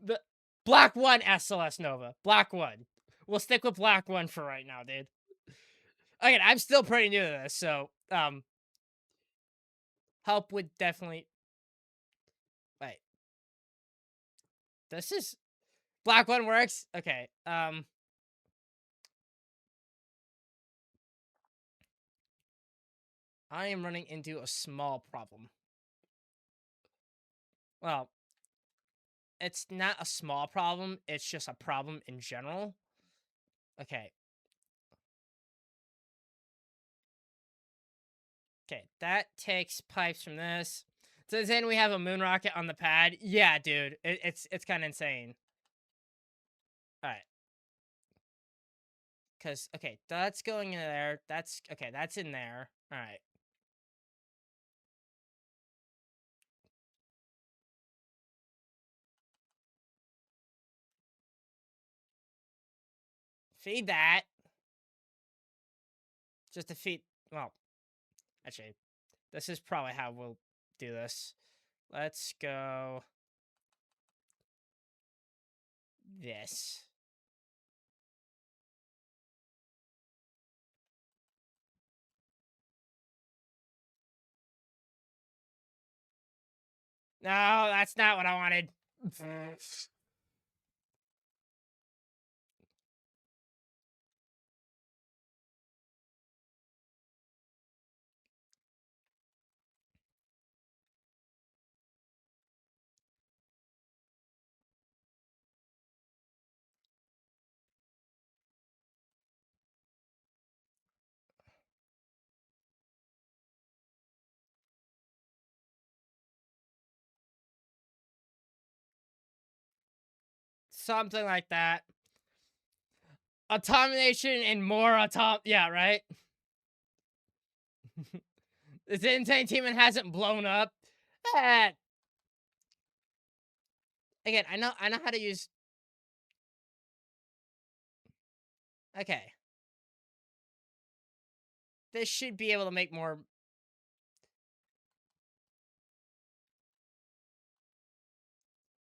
The Black 1 SLS Nova. Black 1. We'll stick with Black 1 for right now, dude. Again, I'm still pretty new to this, so help would definitely. Wait. This is Black 1 works? Okay. I am running into a small problem. Well, it's not a small problem, it's just a problem in general. Okay. Okay, that takes pipes from this. So then we have a moon rocket on the pad. Yeah, dude, it's kind of insane. All right, because okay, that's going in there. That's okay. That's in there. All right. Feed that. Just to feed. Well, actually, this is probably how we'll do this. Let's go. This. No, that's not what I wanted. Something like that. Automation and more yeah, right? This insane team and hasn't blown up. Eh. Again, I know how to use. Okay. This should be able to make more.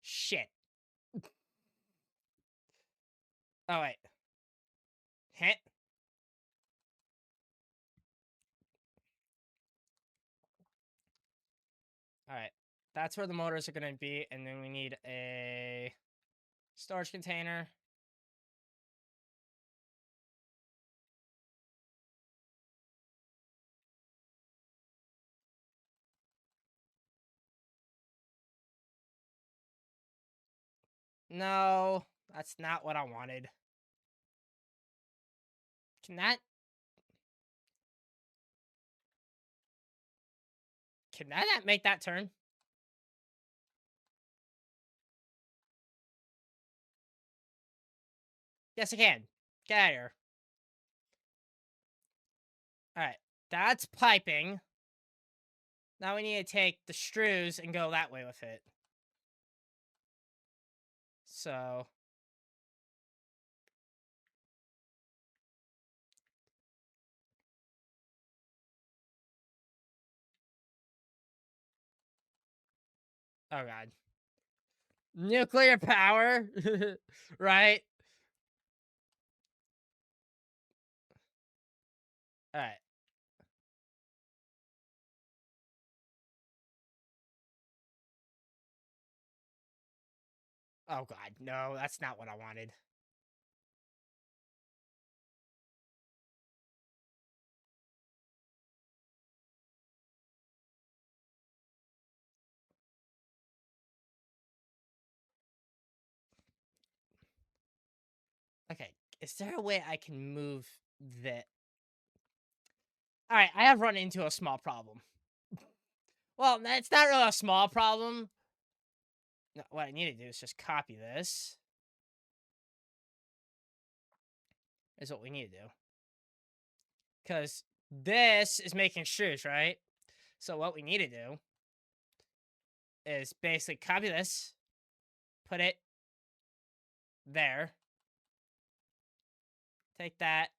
Shit. Oh wait. Hit. All right. That's where the motors are going to be, and then we need a storage container. No, that's not what I wanted. Can that not make that turn? Yes, I can. Get out of here. All right. That's piping. Now we need to take the screws and go that way with it. So. Oh, God. Nuclear power. Right? All right. Oh, God. No, that's not what I wanted. Okay. Is there a way I can move that? All right. I have run into a small problem. Well, that's not really a small problem. No, what I need to do is just copy this. Is what we need to do. Because this is making screws, right? So what we need to do is basically copy this, put it there, Take that.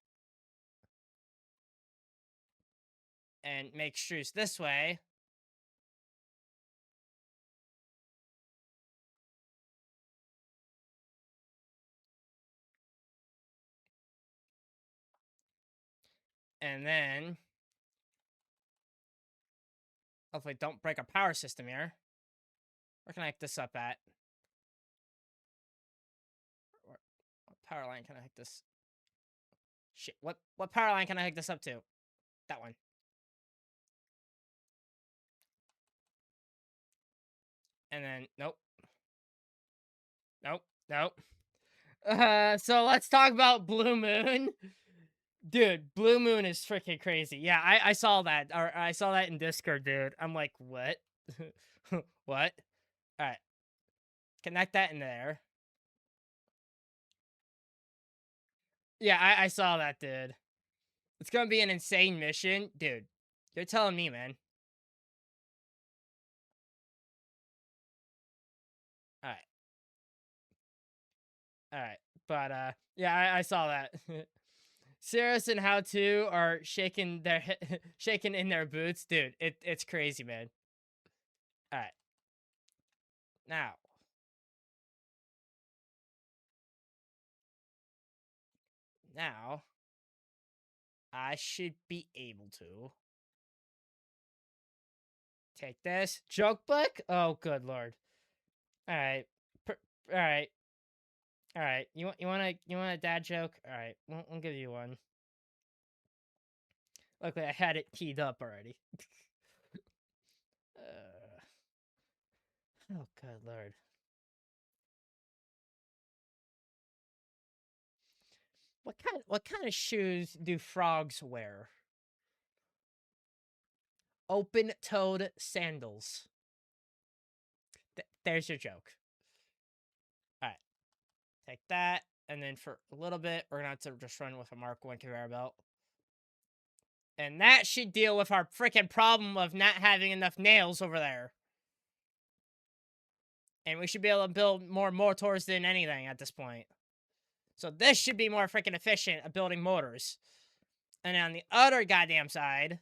And make extrudes this way. And then hopefully don't break our power system here. Where can I hook this up at? What power line can I hook this? Shit, what power line can I hook this up to? That one. And then, nope. Nope, nope. So let's talk about Blue Moon. Dude, Blue Moon is freaking crazy. Yeah, I saw that. Or I saw that in Discord, dude. I'm like, what? What? Alright. Connect that in there. Yeah, I saw that, dude. It's gonna be an insane mission. Dude, you're telling me, man. Alright. Alright. But, yeah, I saw that. Cirrus and How To are shaking their shaking in their boots. Dude, it's crazy, man. Alright. Now. Now. I should be able to take this joke book. Oh, good lord! All right, all right, all right. You want a dad joke? All right, we'll give you one. Luckily, I had it teed up already. Oh, good lord! What kind of shoes do frogs wear? Open-toed sandals. There's your joke. All right, take that, and then for a little bit, we're gonna have to just run with a Mark 1 conveyor belt. And that should deal with our freaking problem of not having enough nails over there. And we should be able to build more motors than anything at this point. So this should be more freaking efficient at building motors. And on the other goddamn side,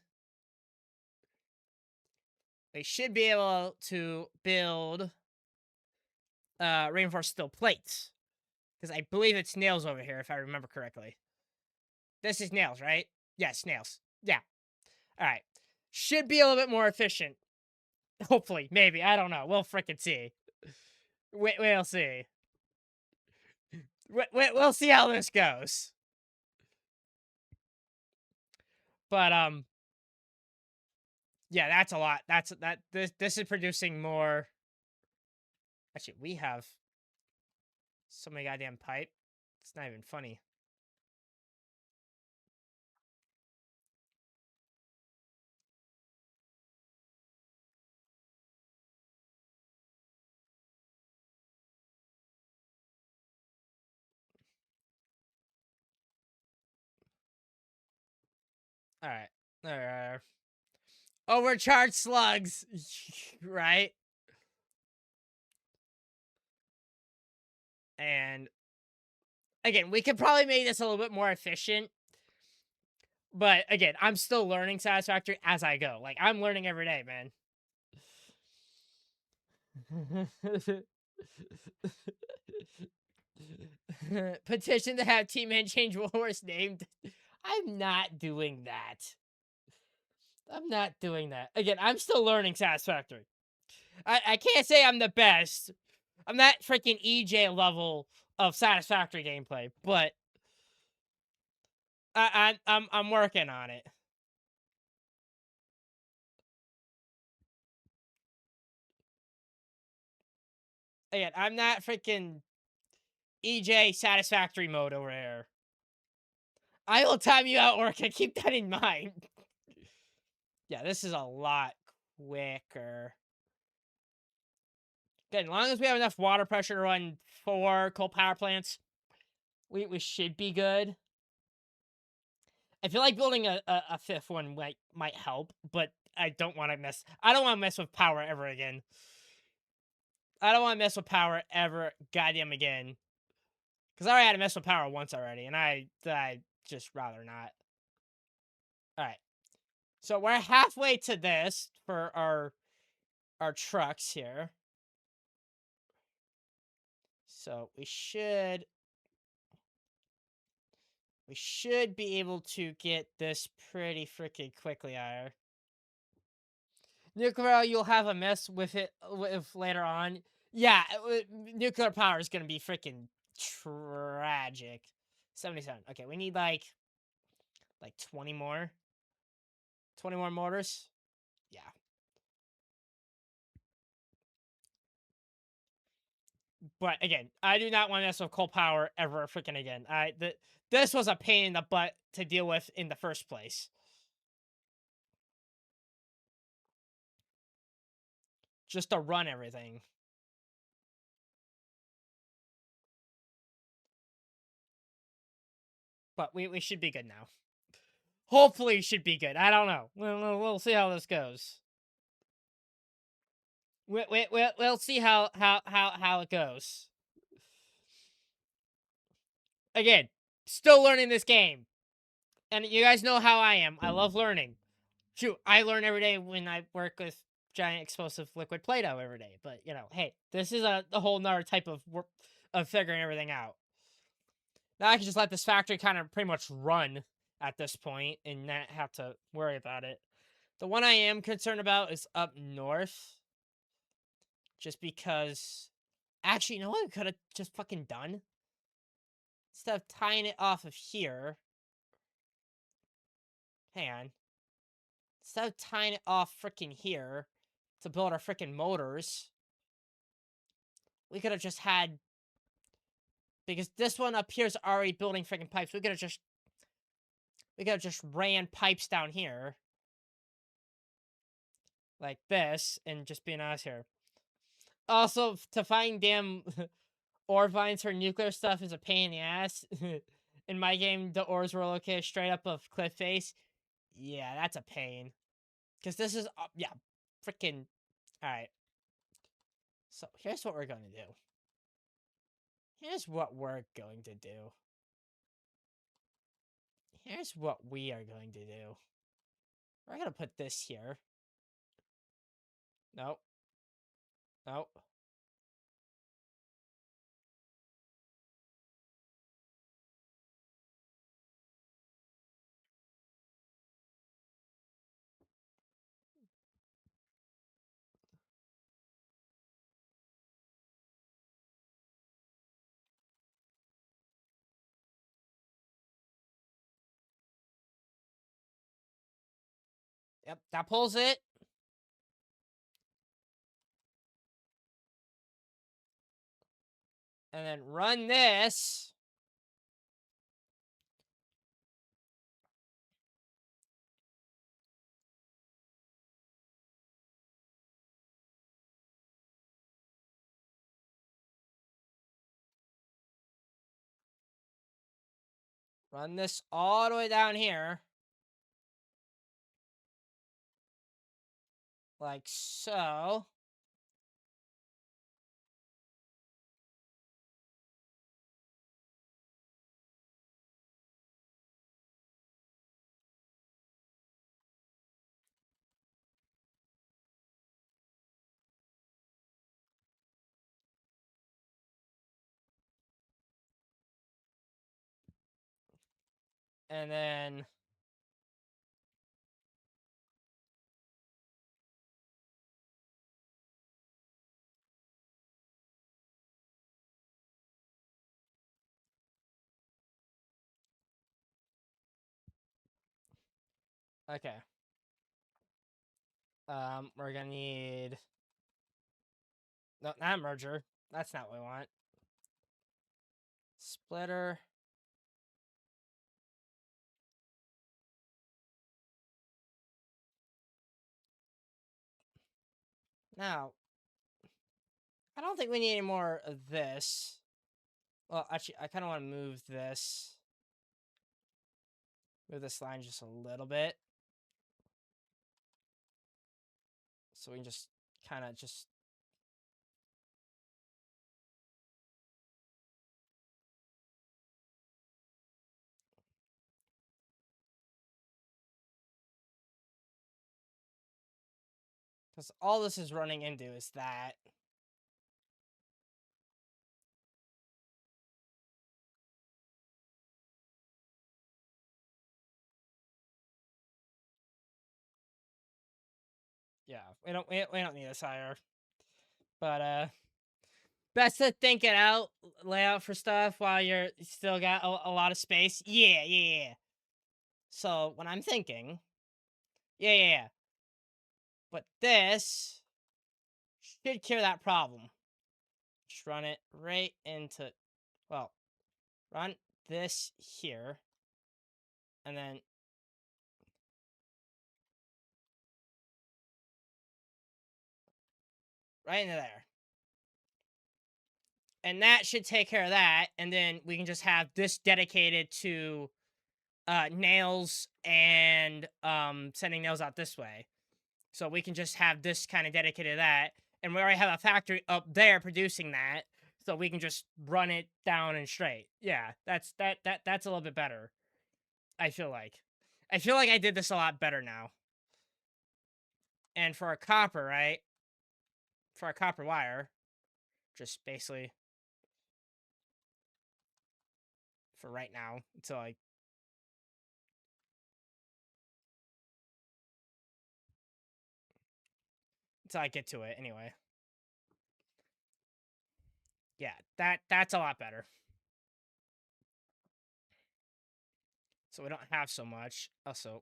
we should be able to build reinforced steel plates. Because I believe it's nails over here, if I remember correctly. This is nails, right? Yes, nails. Yeah. All right. Should be a little bit more efficient. Hopefully, maybe. I don't know. We'll freaking see. We'll see. We'll see how this goes. But yeah, that's a lot. This is producing more. Actually, we have so many goddamn pipe. It's not even funny. All right. Overcharged slugs, right? And again, we could probably make this a little bit more efficient. But again, I'm still learning Satisfactory as I go. Like, I'm learning every day, man. Petition to have T-Man change Warhorse name. I'm not doing that. I'm not doing that. Again, I'm still learning Satisfactory. I can't say I'm the best. I'm not freaking EJ level of Satisfactory gameplay, but I'm working on it. Again, I'm not freaking EJ Satisfactory mode over here. I will time you out, Orca. Keep that in mind. Yeah, this is a lot quicker. Good, as long as we have enough water pressure to run 4 coal power plants, we should be good. I feel like building a 5th one might help, but I don't want to mess. I don't want to mess with power ever again. I don't want to mess with power ever goddamn again. Because I already had to mess with power once already, and I just rather not. Alright. So we're halfway to this for our trucks here. So we should be able to get this pretty freaking quickly higher. Nuclear, you'll have a mess with it with later on. Yeah, nuclear power is gonna be freaking tragic. 77. Okay, we need like 20 more. 20 more motors. Yeah. But again, I do not want to mess with coal power ever freaking again. This was a pain in the butt to deal with in the first place. Just to run everything. But we should be good now. Hopefully, should be good. I don't know. We'll see how this goes. We'll see how it goes. Again, still learning this game, and you guys know how I am. I love learning. Shoot, I learn every day when I work with giant explosive liquid Play-Doh every day. But hey, this is a whole nother type of work of figuring everything out. Now I can just let this factory kind of pretty much run at this point and not have to worry about it. The one I am concerned about is up north. Just because... Actually, you know what we could have just fucking done? Instead of tying it off of here... Hang on. Instead of tying it off freaking here to build our freaking motors, we could have just had... Because this one up here is already building freaking pipes. We could have just ran pipes down here. Like this, and just being honest here. Also, to find damn ore vines for nuclear stuff is a pain in the ass. In my game, the ores were located straight up of cliff face. Yeah, that's a pain. Because this is, yeah, freaking... Alright. So, here's what we're going to do. Here's what we're going to do. Here's what we are going to do. We're going to put this here. Nope. Nope. Yep, that pulls it. And then run this. Run this all the way down here. Like so. And then... Okay. We're gonna need... No, not a merger. That's not what we want. Splitter. Now, I don't think we need any more of this. Well, actually, I kind of want to move this. Move this line just a little bit. So we can just kind of just... Because all this is running into is that. Yeah, we don't need a sire. But best to think it out, lay out for stuff while you're still got a lot of space. Yeah. So what I'm thinking, yeah. But this should cure that problem. Just run it right into, well, run this here, and then right into there. And that should take care of that, and then we can just have this dedicated to nails and sending nails out this way. So we can just have this kind of dedicated to that, and we already have a factory up there producing that, so we can just run it down and straight. Yeah, that's a little bit better. I feel like I did this a lot better now. And for our copper, right? For our copper wire, just basically for right now until I get to it anyway. Yeah, that's a lot better. So we don't have so much. Also,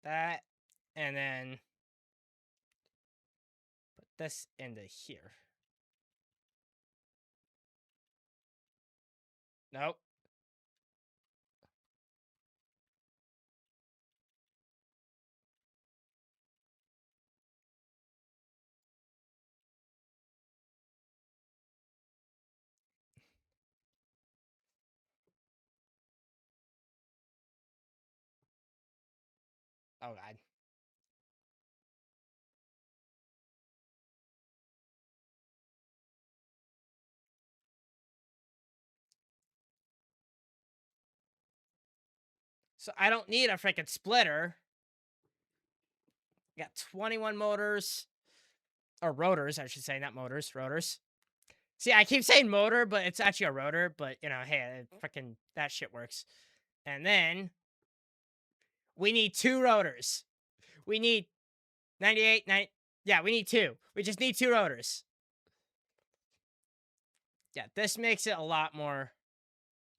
that, and then put this into here. Nope. Oh god. So I don't need a freaking splitter. Got 21 motors. Or rotors, I should say, not motors, rotors. See, I keep saying motor, but it's actually a rotor, but you know, hey, freaking that shit works. And then we need 2 rotors. We need 98, 9. Yeah, we need 2. We just need 2 rotors. Yeah, this makes it a lot more.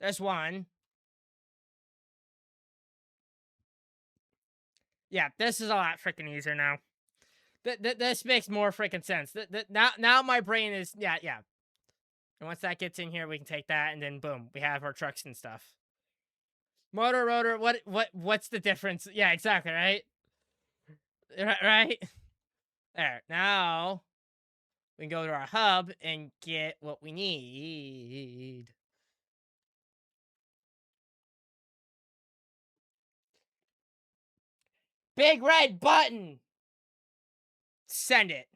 There's 1. Yeah, this is a lot freaking easier now. This makes more freaking sense. Now my brain is, yeah. And once that gets in here, we can take that, and then boom, we have our trucks and stuff. Motor, rotor, what's the difference? Yeah, exactly, right? Right? There. Now, we can go to our hub and get what we need. Big red button! Send it.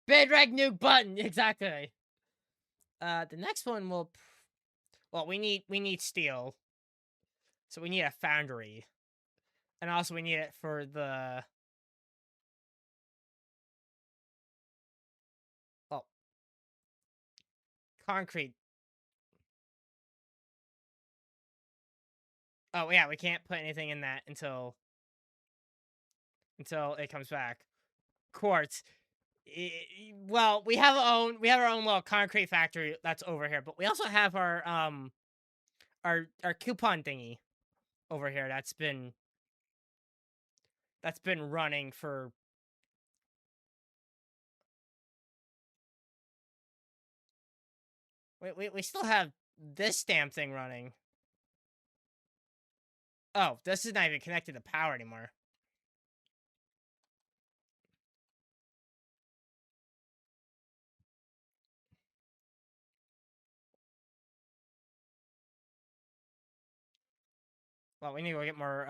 Big red nuke button! Exactly. The next one will... Well, we need steel. So we need a foundry. And also we need it for the... Oh. Concrete. Oh, yeah, we can't put anything in that until it comes back. Quartz. Well, we have our own little concrete factory that's over here, but we also have our coupon thingy over here that's been running for... We still have this damn thing running. Oh, this is not even connected to power anymore. Well, we need to go get more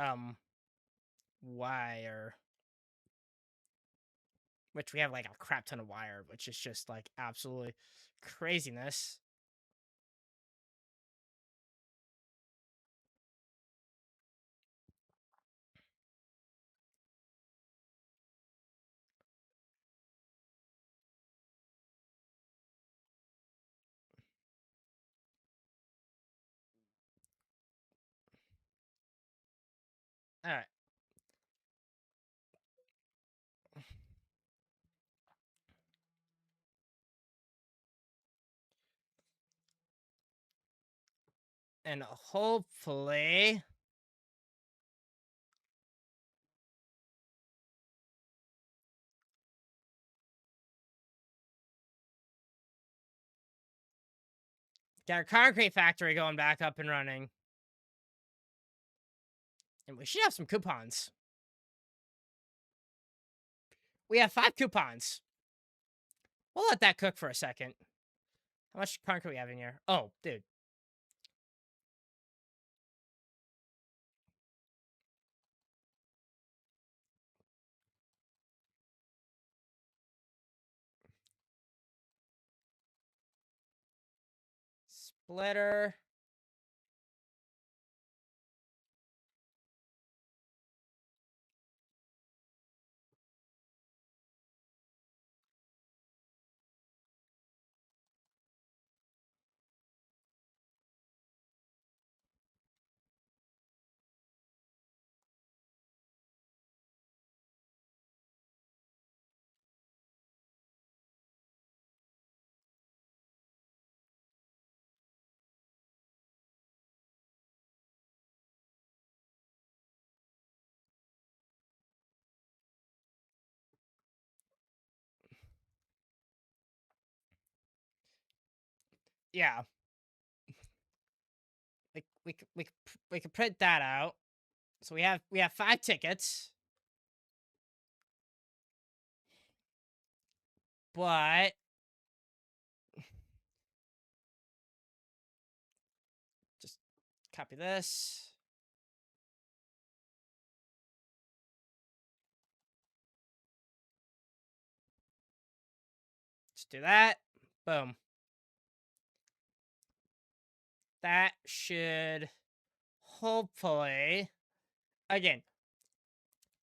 wire. Which we have like a crap ton of wire, which is just like absolutely craziness. All right. And hopefully get our concrete factory going back up and running. And we should have some coupons. We have 5 coupons. We'll let that cook for a second. How much concrete we have in here? Oh, dude. Splitter. Yeah. We could print that out. So we have 5 tickets. But just copy this. Just do that. Boom. That should hopefully, again,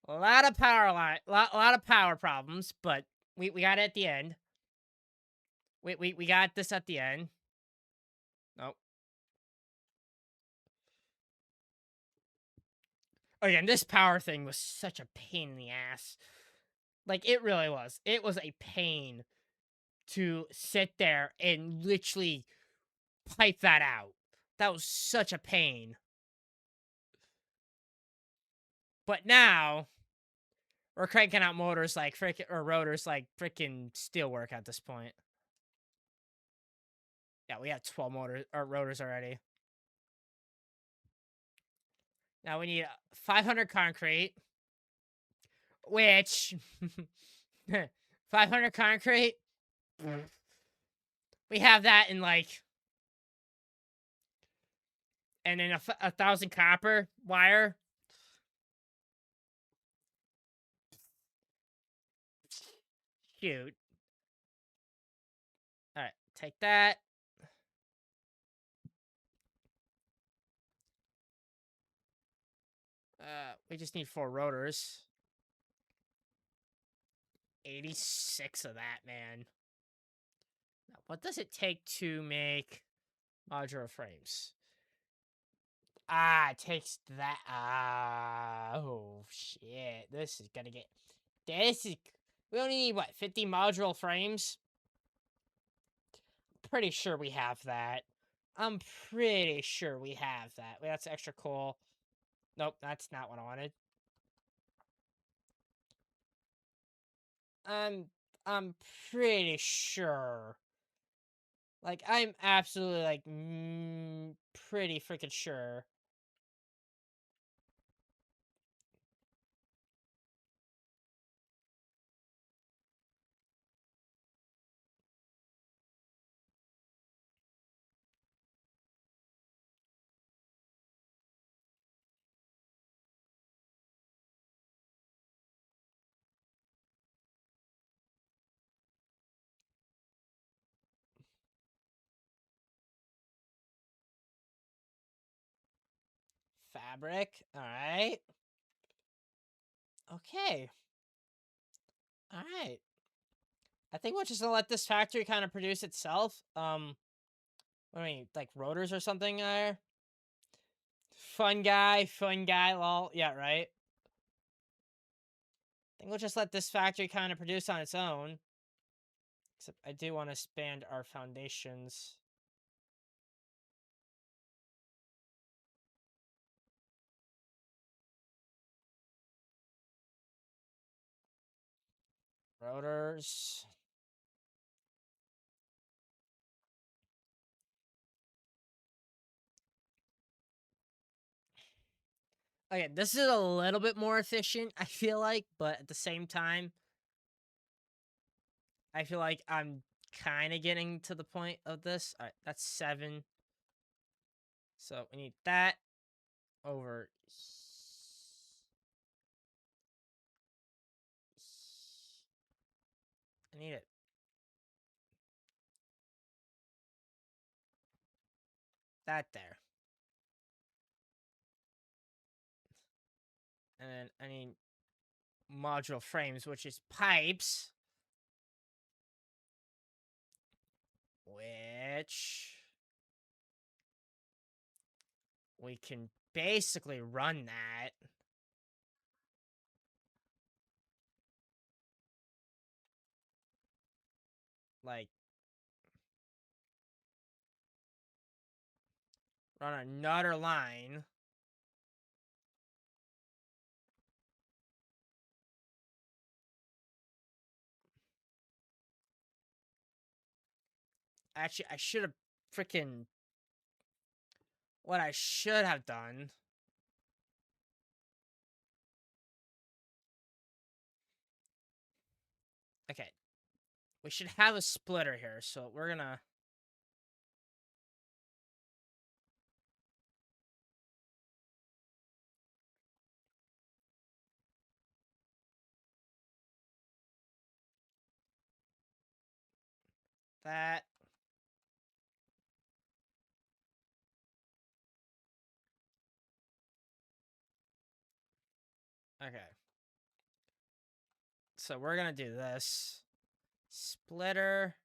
a lot of power lot of power problems, but we got it at the end. We got this at the end. Nope. Again, this power thing was such a pain in the ass. Like, it really was. It was a pain to sit there and literally pipe that out. That was such a pain. But now we're cranking out motors like freaking or rotors like freaking steelwork at this point. Yeah, we have 12 motors or rotors already. Now we need 500 concrete, which 500 concrete. We have that in like, and then 1,000 copper wire. Shoot. All right, take that. We just need 4 rotors. 86 of that, man. Now, what does it take to make modular frames? Ah, it takes that. Ah, oh shit! This is gonna get. This is. We only need what 50 modular frames. Pretty sure we have that. I'm pretty sure we have that. Wait, that's extra cool. Nope, that's not what I wanted. I'm pretty sure. Like, I'm absolutely like pretty freaking sure. fabric. All right. Okay. All right. I think we're just gonna let this factory kind of produce itself. I mean, like rotors or something there. Fun guy, lol. Yeah, right. I think we'll just let this factory kind of produce on its own. Except I do want to expand our foundations. Rotors. Okay, this is a little bit more efficient, I feel like, but at the same time, I feel like I'm kind of getting to the point of this. All right, that's 7. So we need that over. I need it. That there. And then I need module frames, which is pipes. Which we can basically run that. Like, run another line. Actually, I should have freaking. What I should have done. Okay. We should have a splitter here, so we're gonna. That. Okay. So we're gonna do this. Splitter.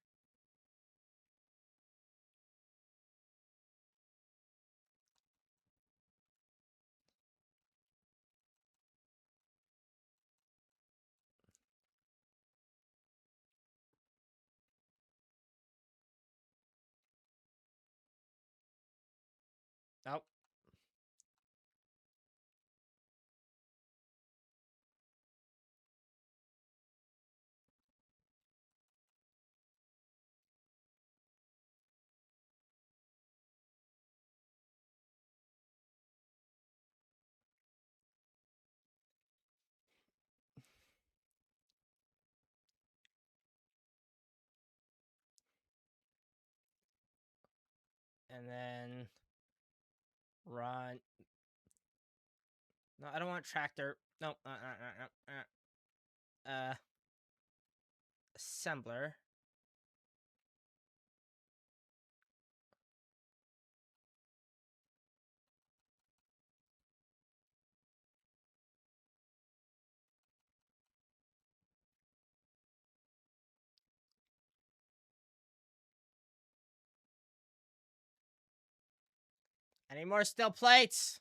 Oh. And then run. No, I don't want tractor. No. Assembler. I need more steel plates.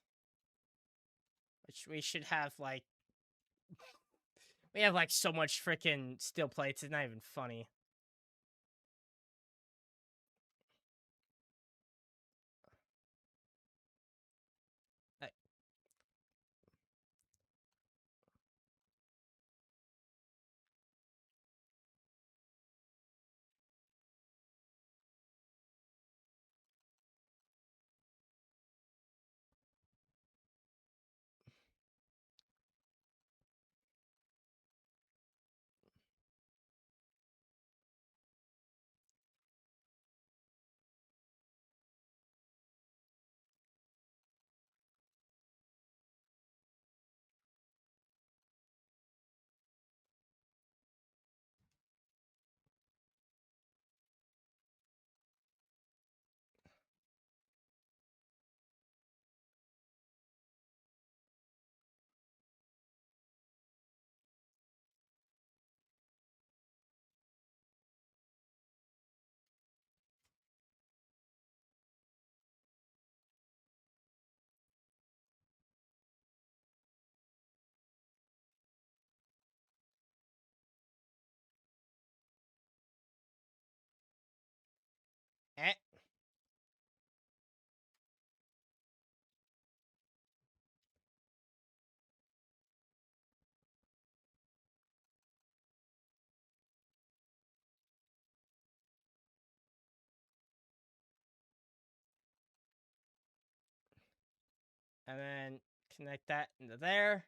Which we should have, like. We have, like, so much freaking steel plates. It's not even funny. Like, And then connect that into there.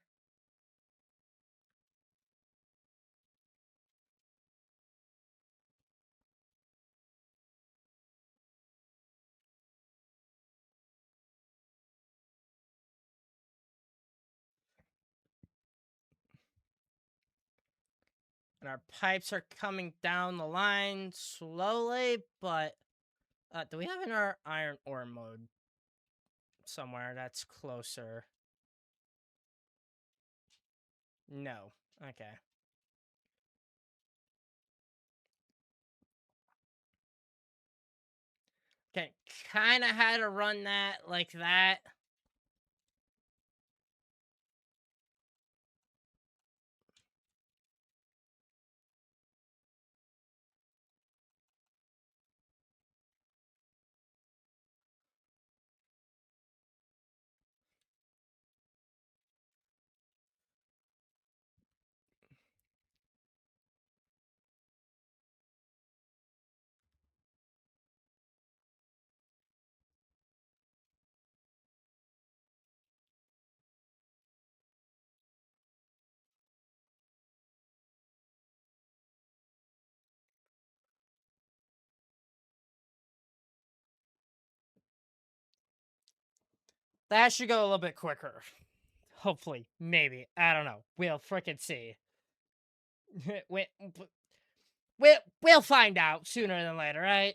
And our pipes are coming down the line slowly, but do we have in our iron ore mode somewhere that's closer? No. Okay. Okay, kind of had to run that like that. That should go a little bit quicker. Hopefully, maybe. I don't know. We'll frickin' see. we, we'll find out sooner than later, right?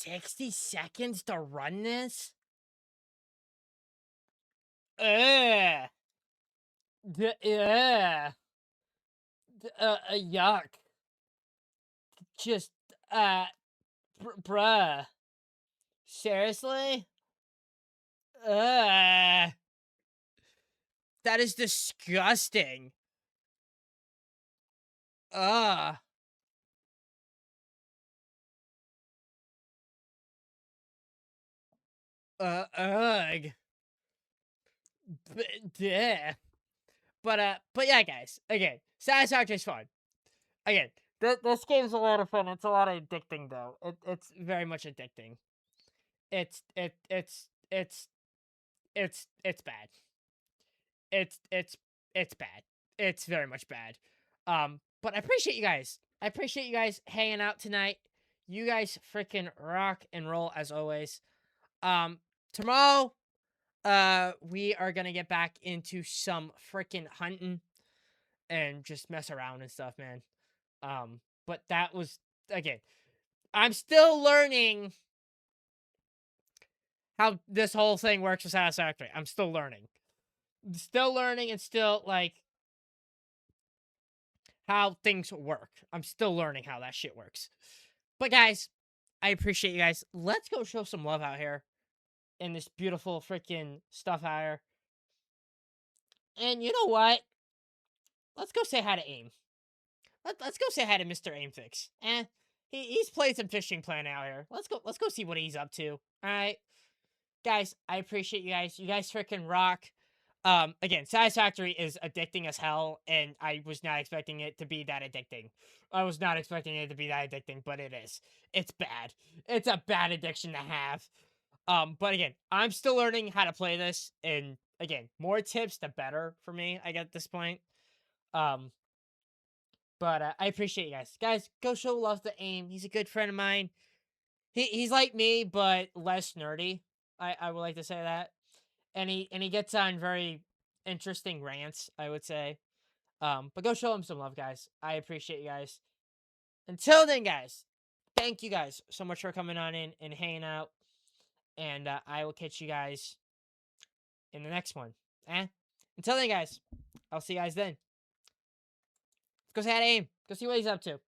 $60 to run this? Ugh. Yeah. Yuck. Just, bruh. Seriously? Ugh. That is disgusting. Ugh. Ugh. Yeah. But yeah, guys. Again, Satisfactory is fun. Again, this game's a lot of fun. It's a lot of addicting, though. It's very much addicting. It's bad. It's bad. It's very much bad. But I appreciate you guys. I appreciate you guys hanging out tonight. You guys freaking rock and roll as always. Tomorrow, we are gonna get back into some freaking hunting and just mess around and stuff, man. But that was again. I'm still learning how this whole thing works with Satisfactory. I'm still learning. Still learning and still like how things work. I'm still learning how that shit works. But guys, I appreciate you guys. Let's go show some love out here in this beautiful freaking stuff out here. And you know what? Let's go say hi to Aim. Let's go say hi to Mr. Aimfix. He's played some Fishing Planet out here. Let's go see what he's up to. Alright. Guys, I appreciate you guys. You guys freaking rock. Again, Satisfactory is addicting as hell, and I was not expecting it to be that addicting. I was not expecting it to be that addicting, but it is. It's bad. It's a bad addiction to have. But again, I'm still learning how to play this, and again, more tips the better for me, I get at this point. Um, But I appreciate you guys. Guys, Go Show loves to aim. He's a good friend of mine. He's like me, but less nerdy. I would like to say that. And he gets on very interesting rants, I would say. But go show him some love, guys. I appreciate you guys. Until then, guys, thank you guys so much for coming on in and hanging out. And I will catch you guys in the next one. Until then, guys, I'll see you guys then. Let's go say hi to Aim. Go see what he's up to.